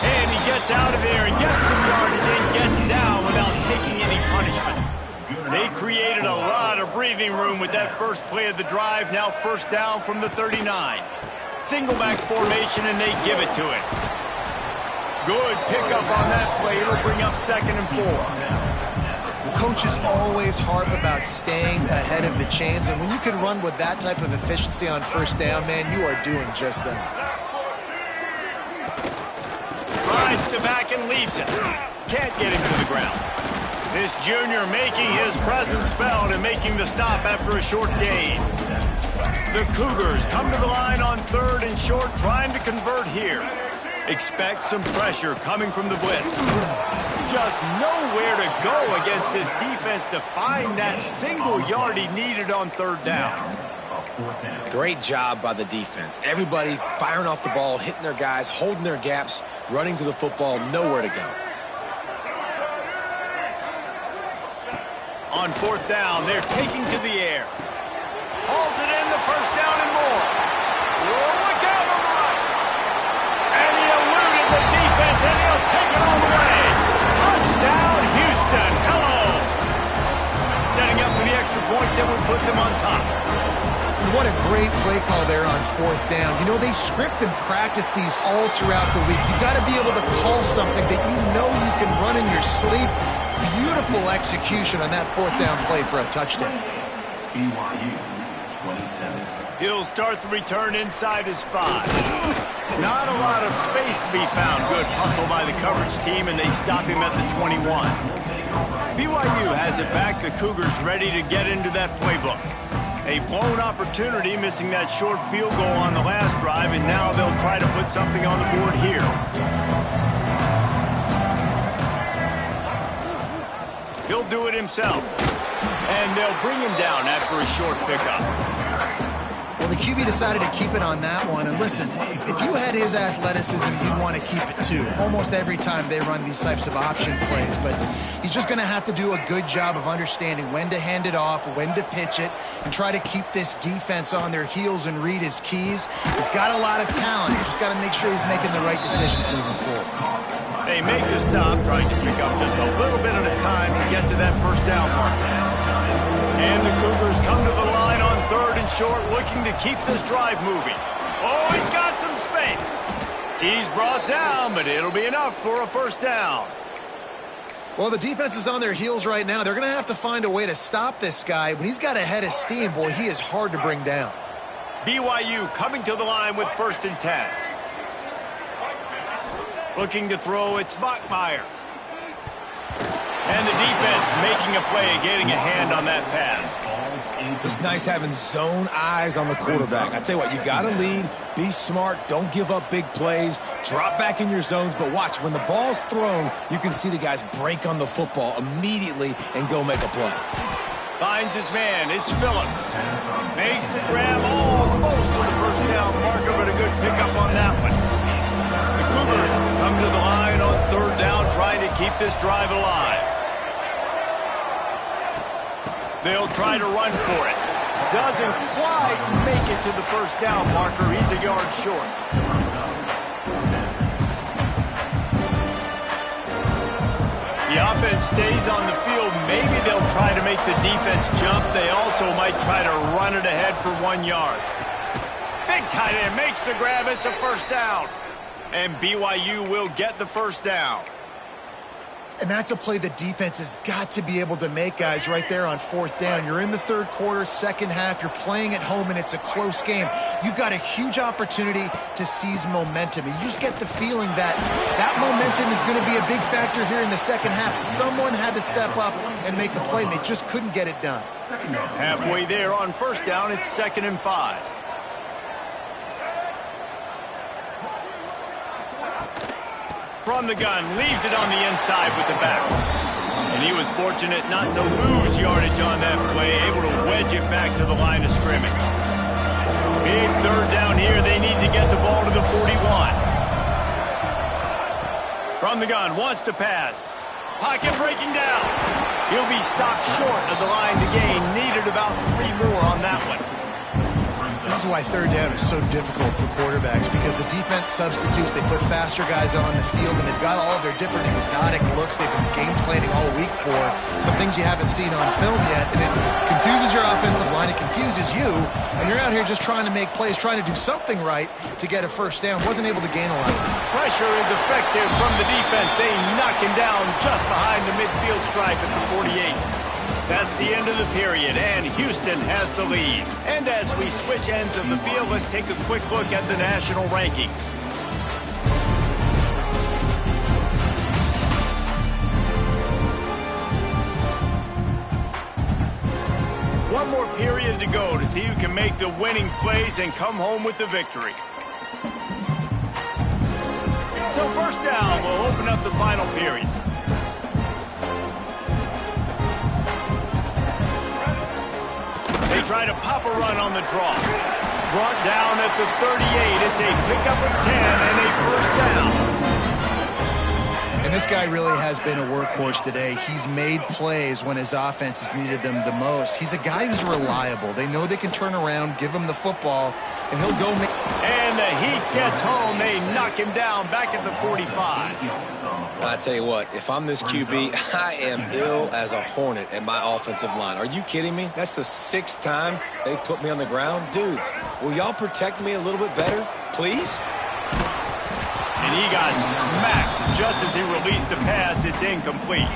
And he gets out of there and gets some yardage and gets down without taking any punishment. They created a lot of breathing room with that first play of the drive. Now 1st down from the 39. Single back formation, and they give it to him. Good pickup on that play. It'll bring up 2nd and 4. Coaches always harp about staying ahead of the chains, and when you can run with that type of efficiency on 1st down, man, you are doing just that. Rides the back and leaves it. Can't get him to the ground. This junior making his presence felt and making the stop after a short gain. The Cougars come to the line on 3rd and short, trying to convert here. Expect some pressure coming from the blitz. Just nowhere to go against this defense to find that single yard he needed on 3rd down. Great job by the defense. Everybody firing off the ball, hitting their guys, holding their gaps, running to the football, nowhere to go. On 4th down, they're taking to the air. Hauls it in, the 1st down and more. Oh, look out on the right. And he eluded the defense, and he'll take it all the way. Touchdown, Houston. Hello. Setting up for the extra point, then we put them on top. What a great play call there on 4th down. You know, they script and practice these all throughout the week. You've got to be able to call something that you know you can run in your sleep. Beautiful execution on that 4th down play for a touchdown. BYU 27. He'll start the return inside his 5. Not a lot of space to be found. Good hustle by the coverage team, and they stop him at the 21. BYU has it back. The Cougars ready to get into that playbook. A blown opportunity, missing that short field goal on the last drive, and now they'll try to put something on the board here. He'll do it himself. And they'll bring him down after a short pickup. Well, the QB decided to keep it on that one. And listen, if you had his athleticism, you'd want to keep it too. Almost every time they run these types of option plays. But he's just going to have to do a good job of understanding when to hand it off, when to pitch it, and try to keep this defense on their heels and read his keys. He's got a lot of talent. He's just got to make sure he's making the right decisions moving forward. They make the stop, trying to pick up just a little bit at a time to get to that first down mark. And the Cougars come to the line on 3rd and short, looking to keep this drive moving. Oh, he's got some space. He's brought down, but it'll be enough for a first down. Well, the defense is on their heels right now. They're going to have to find a way to stop this guy. When he's got a head of steam, boy, he is hard to bring down. BYU coming to the line with 1st and 10. Looking to throw, it's Bachmeier. And the defense making a play, getting a hand on that pass. It's nice having zone eyes on the quarterback. I tell you what, you got to lead, be smart, don't give up big plays, drop back in your zones, but watch, when the ball's thrown, you can see the guys break on the football immediately and go make a play. Finds his man, it's Phillips. Makes the grab almost to the first down marker, but a good pickup on that one. The Cougars come to the line on 3rd down, trying to keep this drive alive. They'll try to run for it. Doesn't quite make it to the first down marker. He's a yard short. The offense stays on the field. Maybe they'll try to make the defense jump. They also might try to run it ahead for 1 yard. Big tight end makes the grab. It's a first down. And BYU will get the first down. And that's a play the defense has got to be able to make, guys, right there on 4th down. You're in the 3rd quarter, 2nd half. You're playing at home, and it's a close game. You've got a huge opportunity to seize momentum. And you just get the feeling that that momentum is going to be a big factor here in the 2nd half. Someone had to step up and make a play, and they just couldn't get it done. Halfway there on 1st down, it's 2nd and 5. From the gun, leaves it on the inside with the back. And he was fortunate not to lose yardage on that play, able to wedge it back to the line of scrimmage. Big 3rd down here. They need to get the ball to the 41. From the gun, wants to pass. Pocket breaking down. He'll be stopped short of the line to gain. Needed about 3 more on that one. This is why 3rd down is so difficult for quarterbacks, because the defense substitutes. They put faster guys on the field, and they've got all of their different exotic looks they've been game planning all week for. Some things you haven't seen on film yet, and it confuses your offensive line. It confuses you, and you're out here just trying to make plays, trying to do something right to get a first down. Wasn't able to gain a lot. Pressure is effective from the defense. They knock him down just behind the midfield stripe at the 48. That's the end of the period, and Houston has the lead. And as we switch ends of the field, let's take a quick look at the national rankings. One more period to go to see who can make the winning plays and come home with the victory. So 1st down will open up the final period. They try to pop a run on the draw. Brought down at the 38. It's a pickup of 10 and a first down. And this guy really has been a workhorse today. He's made plays when his offense has needed them the most. He's a guy who's reliable. They know they can turn around, give him the football, and he'll go make... And the heat gets home. They knock him down back at the 45. I tell you what, if I'm this QB, I am ill as a hornet at my offensive line. Are you kidding me? That's the 6th time they put me on the ground. Dudes, will y'all protect me a little bit better, please? And he got smacked just as he released the pass. It's incomplete.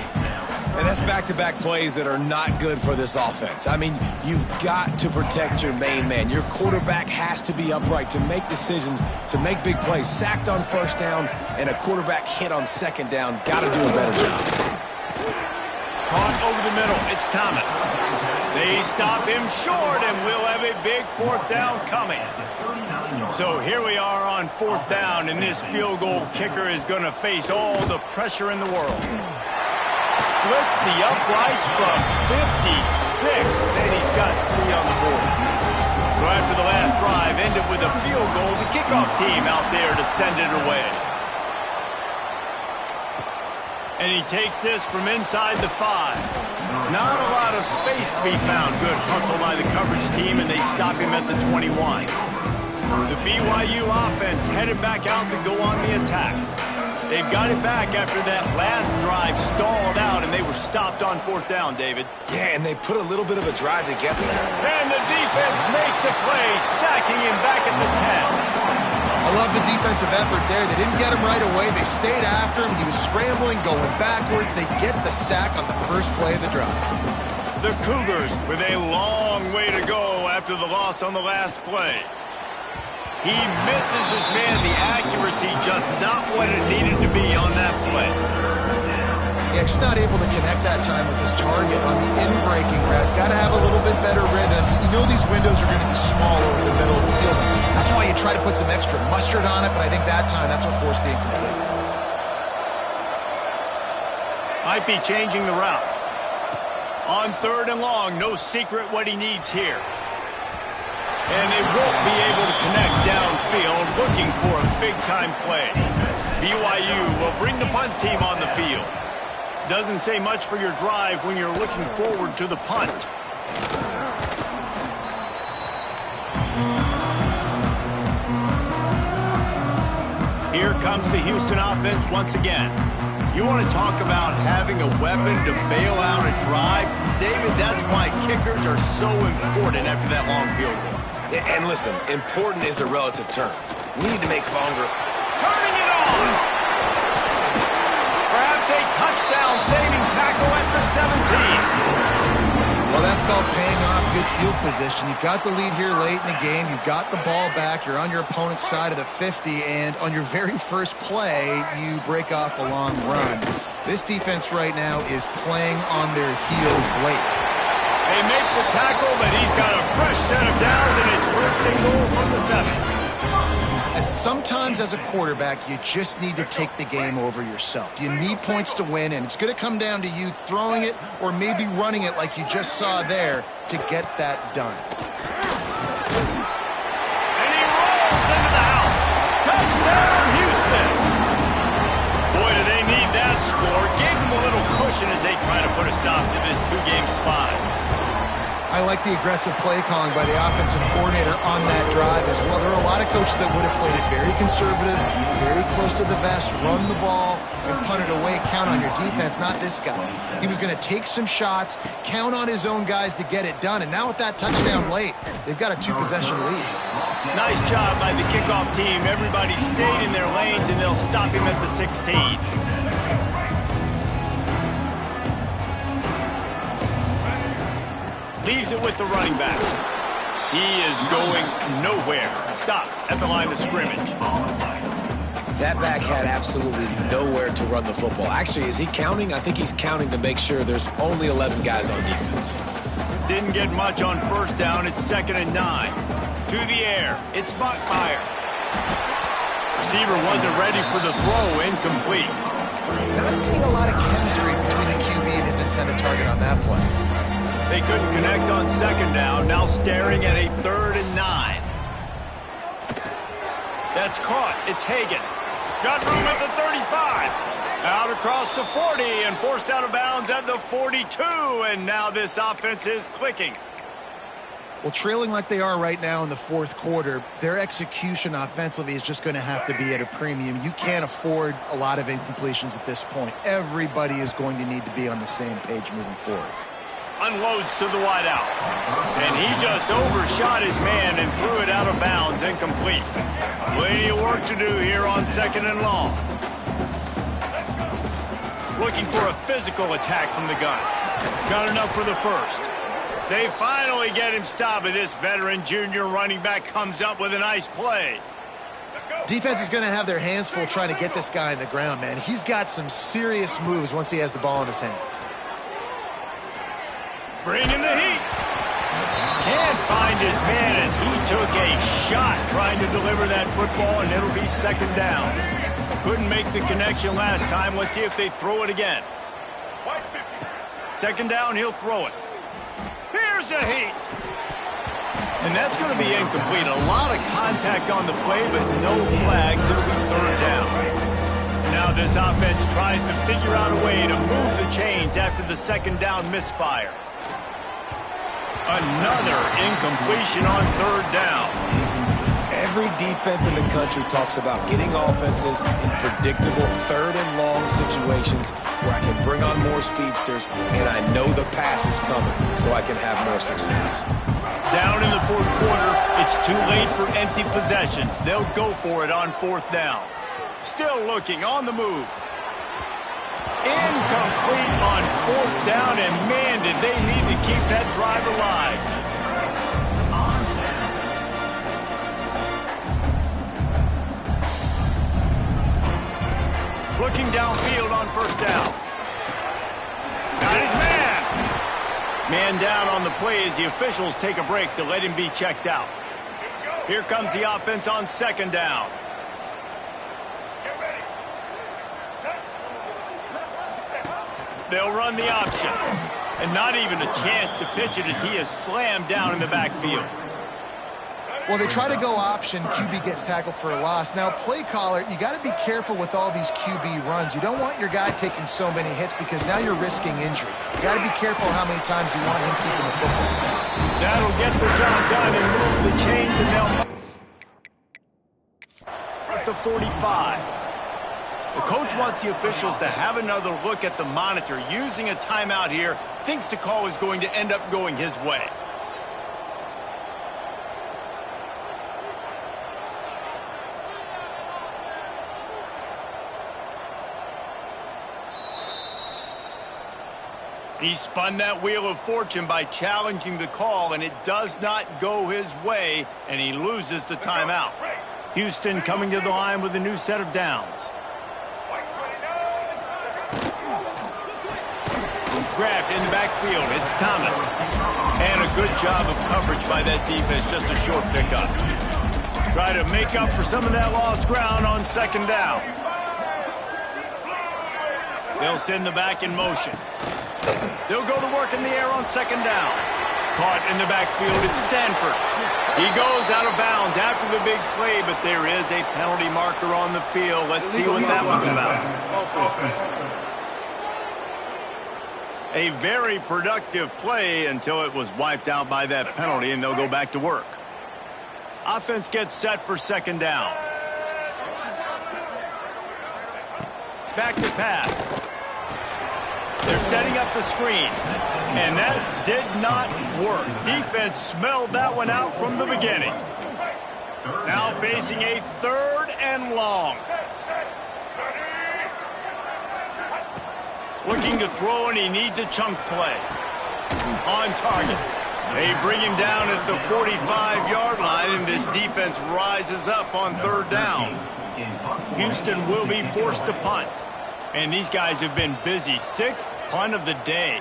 And that's back-to-back plays that are not good for this offense. I mean, you've got to protect your main man. Your quarterback has to be upright to make decisions, to make big plays. Sacked on 1st down and a quarterback hit on 2nd down. Got to do a better job. Caught over the middle. It's Thomas. They stop him short, and we'll have a big 4th down coming. So here we are on 4th down, and this field goal kicker is going to face all the pressure in the world. Splits the uprights from 56, and he's got 3 on the board. So after the last drive ended with a field goal, the kickoff team out there to send it away. And he takes this from inside the 5. Not a lot of space to be found. Good hustle by the coverage team, and they stop him at the 21. The BYU offense headed back out to go on the attack. They've got it back after that last drive stalled out, and they were stopped on 4th down, David. Yeah, and they put a little bit of a drive together. And the defense makes a play, sacking him back at the 10. I love the defensive effort there. They didn't get him right away. They stayed after him. He was scrambling, going backwards. They get the sack on the first play of the drive. The Cougars with a long way to go after the loss on the last play. He misses his man. The accuracy just not what it needed to be on that play. Yeah, just not able to connect that time with his target on the in-breaking route. Got to have a little bit better rhythm. You know these windows are going to be small over the middle of the field. That's why you try to put some extra mustard on it, but I think that time that's what forced the incomplete. Might be changing the route. On 3rd and long, no secret what he needs here. And they won't be able to connect downfield, looking for a big-time play. BYU will bring the punt team on the field. Doesn't say much for your drive when you're looking forward to the punt. Here comes the Houston offense once again. You want to talk about having a weapon to bail out a drive? David, that's why kickers are so important after that long field goal. And listen, important is a relative term. We need to make longer. Turning it on! Perhaps a touchdown-saving tackle at the 17. Well, that's called paying off good field position. You've got the lead here late in the game. You've got the ball back. You're on your opponent's side of the 50, and on your very first play, you break off a long run. This defense right now is playing on their heels late. They make the tackle, but he's got a fresh set of downs, and it's 1st and goal from the 7. Sometimes as a quarterback, you just need to take the game over yourself. You need points to win, and it's going to come down to you throwing it or maybe running it like you just saw there to get that done. And he rolls into the house. Touchdown, Houston! Boy, do they need that score. Gave them a little cushion as they try to put a stop to this 2-game slide. I like the aggressive play calling by the offensive coordinator on that drive as well. There are a lot of coaches that would have played it very conservative, very close to the vest, run the ball, and punt it away, count on your defense, not this guy. He was going to take some shots, count on his own guys to get it done, and now with that touchdown late, they've got a 2-possession lead. Nice job by the kickoff team. Everybody stayed in their lanes, and they'll stop him at the 16. Leaves it with the running back. He is going nowhere. Stop at the line of scrimmage. That back had absolutely nowhere to run the football. Actually, is he counting? I think he's counting to make sure there's only 11 guys on defense. Didn't get much on 1st down. It's 2nd and 9. To the air. It's Buckmeyer. Receiver wasn't ready for the throw. Incomplete. Not seeing a lot of chemistry between the QB and his intended target on that play. They couldn't connect on 2nd down. Now staring at a 3rd and 9. That's caught. It's Hagan. Got room at the 35. Out across the 40 and forced out of bounds at the 42. And now this offense is clicking. Well, trailing like they are right now in the 4th quarter, their execution offensively is just going to have to be at a premium. You can't afford a lot of incompletions at this point. Everybody is going to need to be on the same page moving forward. Unloads to the wideout. And he just overshot his man and threw it out of bounds, incomplete. Plenty of work to do here on 2nd and long. Looking for a physical attack from the gun. Got enough for the 1st. They finally get him stopped, but this veteran junior running back comes up with a nice play. Defense is going to have their hands full trying to get this guy in the ground, man. He's got some serious moves once he has the ball in his hands. Bringing the heat. Can't find his man as he took a shot trying to deliver that football, and it'll be 2nd down. Couldn't make the connection last time. Let's see if they throw it again. 2nd down, he'll throw it. Here's a heat. And that's going to be incomplete. A lot of contact on the play, but no flags. It'll be third down. Now this offense tries to figure out a way to move the chains after the second down misfire. Another incompletion on third down. Every defense in the country talks about getting offenses in predictable third and long situations where I can bring on more speedsters and I know the pass is coming so I can have more success. Down in the fourth quarter, it's too late for empty possessions. They'll go for it on fourth down. Still looking on the move. Incomplete on fourth down, and man, did they need to keep that drive alive. Looking downfield on first down. Got his man. Man down on the play as the officials take a break to let him be checked out. Here comes the offense on second down. They'll run the option. And not even a chance to pitch it as he is slammed down in the backfield. Well, they try to go option. QB gets tackled for a loss. Now, play caller, you got to be careful with all these QB runs. You don't want your guy taking so many hits because now you're risking injury. You got to be careful how many times you want him keeping the football. That'll get the job done and move the chains, and they'll at the 45. The coach wants the officials to have another look at the monitor. Using a timeout here, thinks the call is going to end up going his way. He spun that wheel of fortune by challenging the call, and it does not go his way, and he loses the timeout. Houston coming to the line with a new set of downs. Grabbed in the backfield. It's Thomas. And a good job of coverage by that defense. Just a short pickup. Try to make up for some of that lost ground on second down. They'll send the back in motion. They'll go to work in the air on second down. Caught in the backfield. It's Sanford. He goes out of bounds after the big play, but there is a penalty marker on the field. Let's see what that one's about. A very productive play until it was wiped out by that penalty, and they'll go back to work. Offense gets set for second down. Back to pass. They're setting up the screen, and that did not work. Defense smelled that one out from the beginning. Now facing a third and long. Looking to throw, and he needs a chunk play. On target. They bring him down at the 45-yard line, and this defense rises up on third down. Houston will be forced to punt. And these guys have been busy. Sixth punt of the day.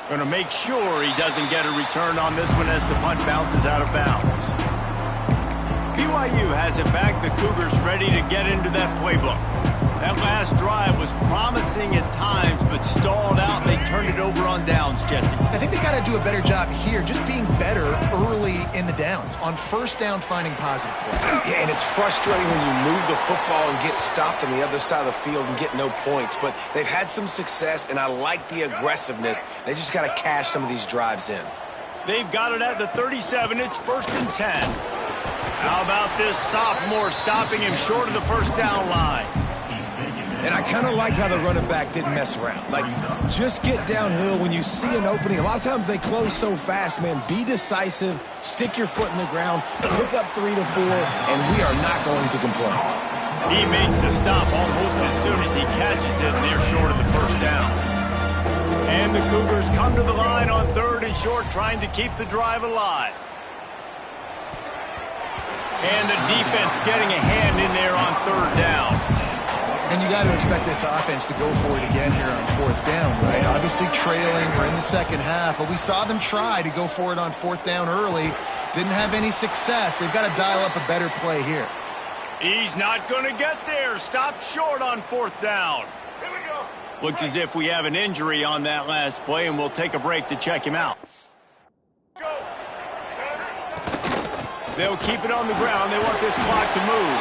Going to make sure he doesn't get a return on this one as the punt bounces out of bounds. BYU has it back. The Cougars ready to get into that playbook. That last drive was promising at times, but stalled out, and they turned it over on downs, Jesse. I think they got to do a better job here, just being better early in the downs. On first down, finding positive plays. Yeah, and it's frustrating when you move the football and get stopped on the other side of the field and get no points. But they've had some success, and I like the aggressiveness. They just got to cash some of these drives in. They've got it at the 37. It's 1st and 10. How about this sophomore stopping him short of the first down line? And I kind of like how the running back didn't mess around. Like, just get downhill when you see an opening. A lot of times they close so fast, man. Be decisive, stick your foot in the ground, pick up 3 to 4, and we are not going to complain. He makes the stop almost as soon as he catches it, and they're short of the first down. And the Cougars come to the line on 3rd and short, trying to keep the drive alive. And the defense getting a hand in there on 3rd down. And you got to expect this offense to go for it again here on 4th down, right? Obviously trailing, we're in the second half, but we saw them try to go for it on 4th down early. Didn't have any success. They've got to dial up a better play here. He's not going to get there. Stopped short on 4th down. Here we go. Looks as if we have an injury on that last play, and we'll take a break to check him out. They'll keep it on the ground. They want this clock to move.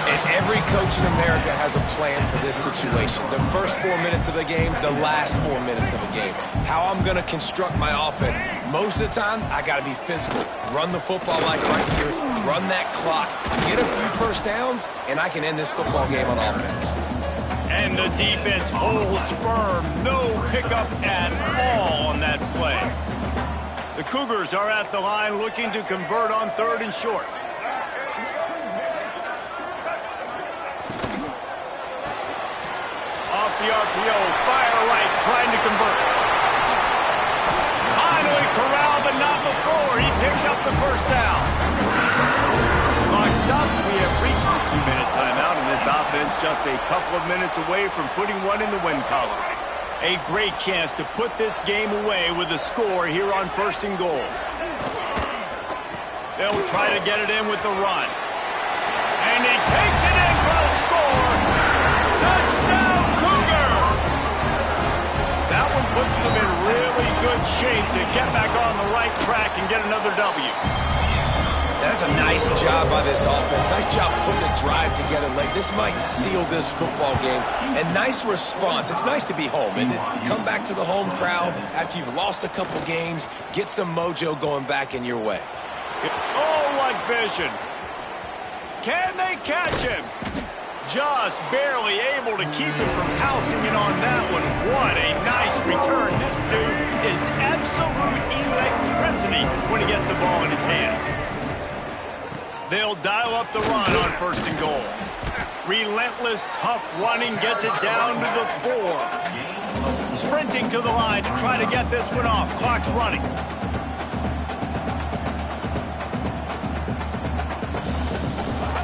And every coach in America has a plan for this situation. The first 4 minutes of the game, the last 4 minutes of the game. How I'm going to construct my offense. Most of the time, I got to be physical. Run the football like right here. Run that clock. Get a few first downs, and I can end this football game on offense. And the defense holds firm. No pickup at all on that play. The Cougars are at the line looking to convert on 3rd and short. Off the RPO, fire right, trying to convert. Finally corralled, but not before. He picks up the first down. Clock stops. We have reached the 2-minute timeout, and this offense just a couple of minutes away from putting one in the win column. A great chance to put this game away with a score here on 1st and goal. They'll try to get it in with the run. And he takes it in for a score. Touchdown, Cougar! That one puts them in really good shape to get back on the right track and get another W. That's a nice job by this offense. Nice job putting the drive together late. This might seal this football game. And nice response. It's nice to be home, isn't it? Come back to the home crowd after you've lost a couple games. Get some mojo going back in your way. Oh, what vision. Can they catch him? Just barely able to keep him from housing in on that one. What a nice return. This dude is absolute electricity when he gets the ball in his hands. They'll dial up the run on 1st and goal. Relentless, tough running gets it down to the 4. Sprinting to the line to try to get this one off. Clock's running.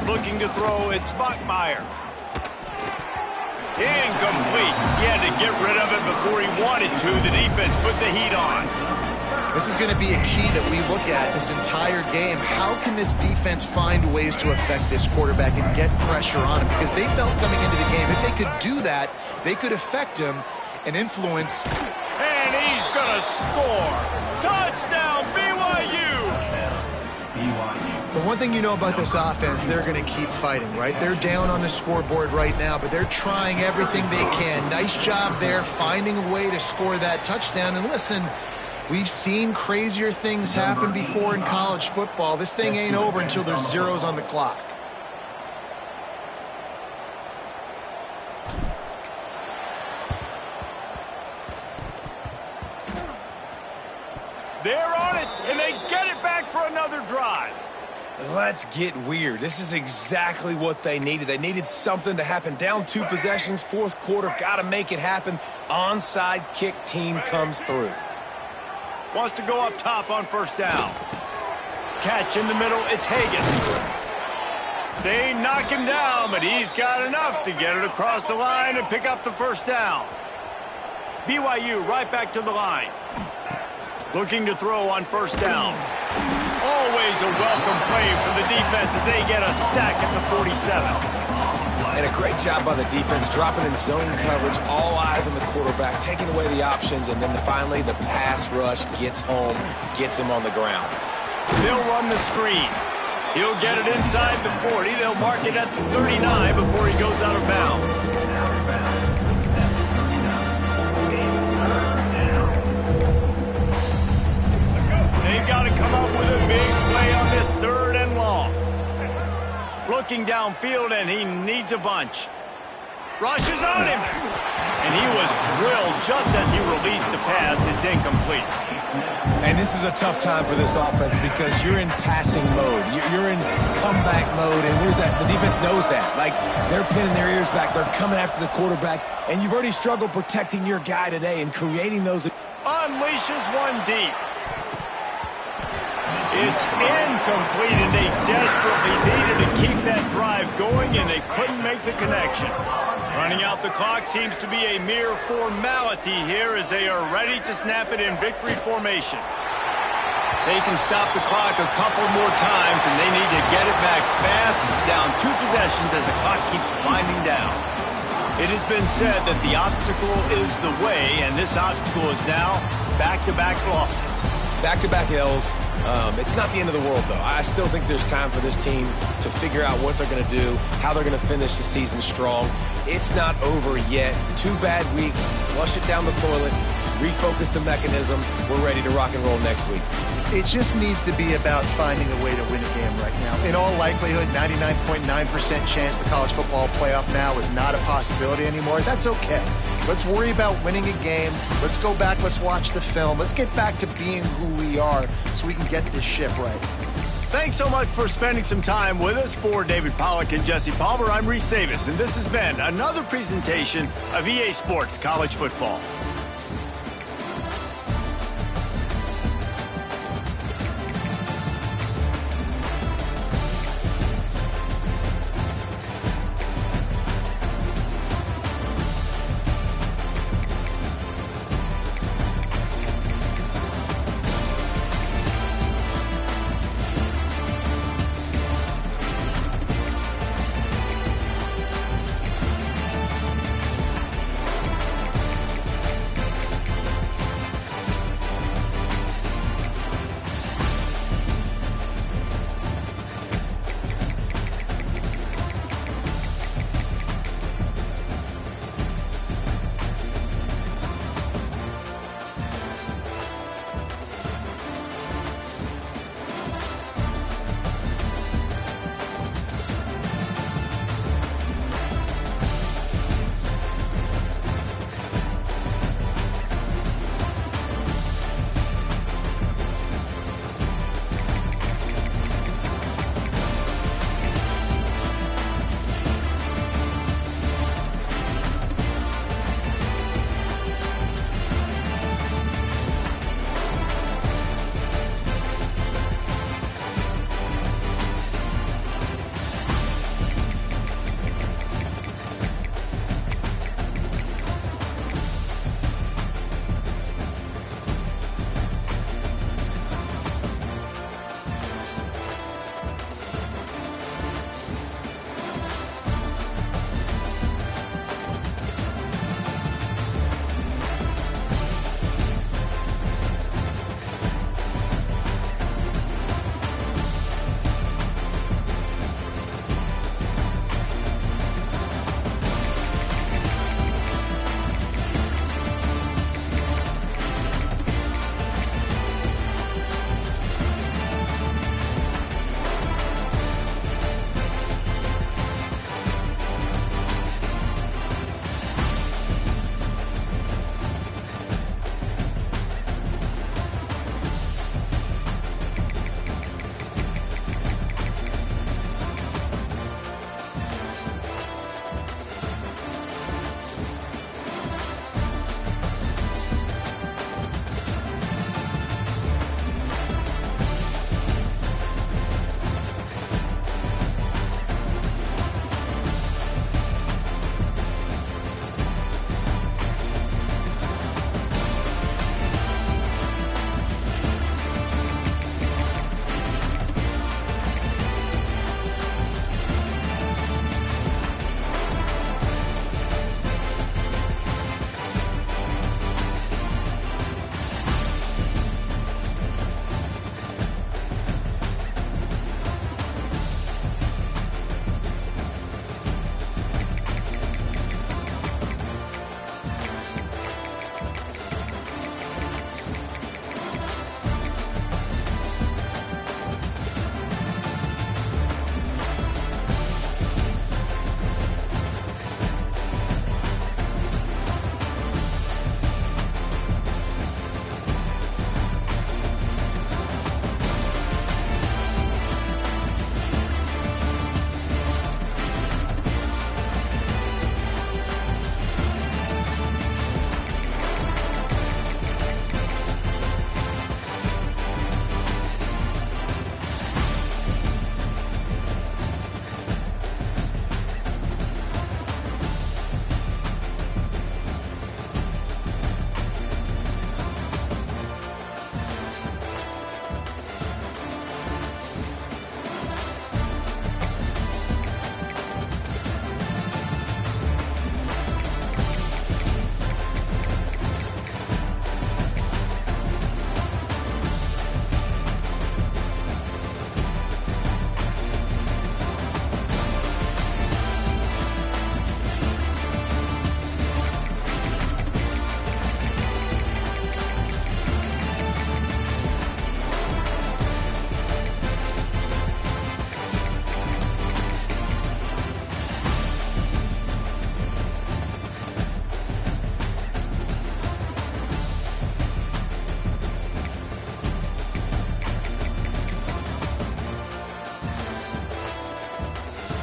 Looking to throw, it's Bachmeier. Incomplete. He had to get rid of it before he wanted to. The defense put the heat on. This is going to be a key that we look at this entire game. How can this defense find ways to affect this quarterback and get pressure on him? Because they felt coming into the game, if they could do that, they could affect him and influence. And he's going to score. Touchdown, BYU! The one thing you know about this offense, they're going to keep fighting, right? They're down on the scoreboard right now, but they're trying everything they can. Nice job there, finding a way to score that touchdown. And listen, we've seen crazier things happen before in college football. This thing ain't over until there's zeros on the clock. They're on it, and they get it back for another drive. Let's get weird. This is exactly what they needed. They needed something to happen. Down 2 possessions, 4th quarter, got to make it happen. Onside kick team comes through. Wants to go up top on 1st down. Catch in the middle, it's Hagan. They knock him down, but he's got enough to get it across the line and pick up the 1st down. BYU right back to the line. Looking to throw on 1st down. Always a welcome play for the defense as they get a sack at the 47. And a great job by the defense, dropping in zone coverage, all eyes on the quarterback, taking away the options, and then finally the pass rush gets home, gets him on the ground. They'll run the screen. He'll get it inside the 40. They'll mark it at the 39 before he goes out of bounds. They've got to come up with a big play on this 3rd and long. Looking downfield, and he needs a bunch. Rushes on him. And he was drilled just as he released the pass. It's incomplete. And this is a tough time for this offense because you're in passing mode. You're in comeback mode, and where's that? The defense knows that. Like, they're pinning their ears back. They're coming after the quarterback, and you've already struggled protecting your guy today and creating those. Unleashes one deep. It's incomplete, and they desperately needed to keep that drive going, and they couldn't make the connection. Running out the clock seems to be a mere formality here as they are ready to snap it in victory formation. They can stop the clock a couple more times, and they need to get it back fast, down 2 possessions as the clock keeps winding down. It has been said that the obstacle is the way, and this obstacle is now back-to-back losses. Back-to-back L's. It's not the end of the world, though. I still think there's time for this team to figure out what they're going to do, how they're going to finish the season strong. It's not over yet. 2 bad weeks. Flush it down the toilet. Refocus the mechanism. We're ready to rock and roll next week. It just needs to be about finding a way to win a game right now. In all likelihood, 99.9% chance the college football playoff now is not a possibility anymore. That's okay. Let's worry about winning a game. Let's go back. Let's watch the film. Let's get back to being who we are so we can get this ship right. Thanks so much for spending some time with us. For David Pollack and Jesse Palmer, I'm Reese Davis, and this has been another presentation of EA Sports College Football.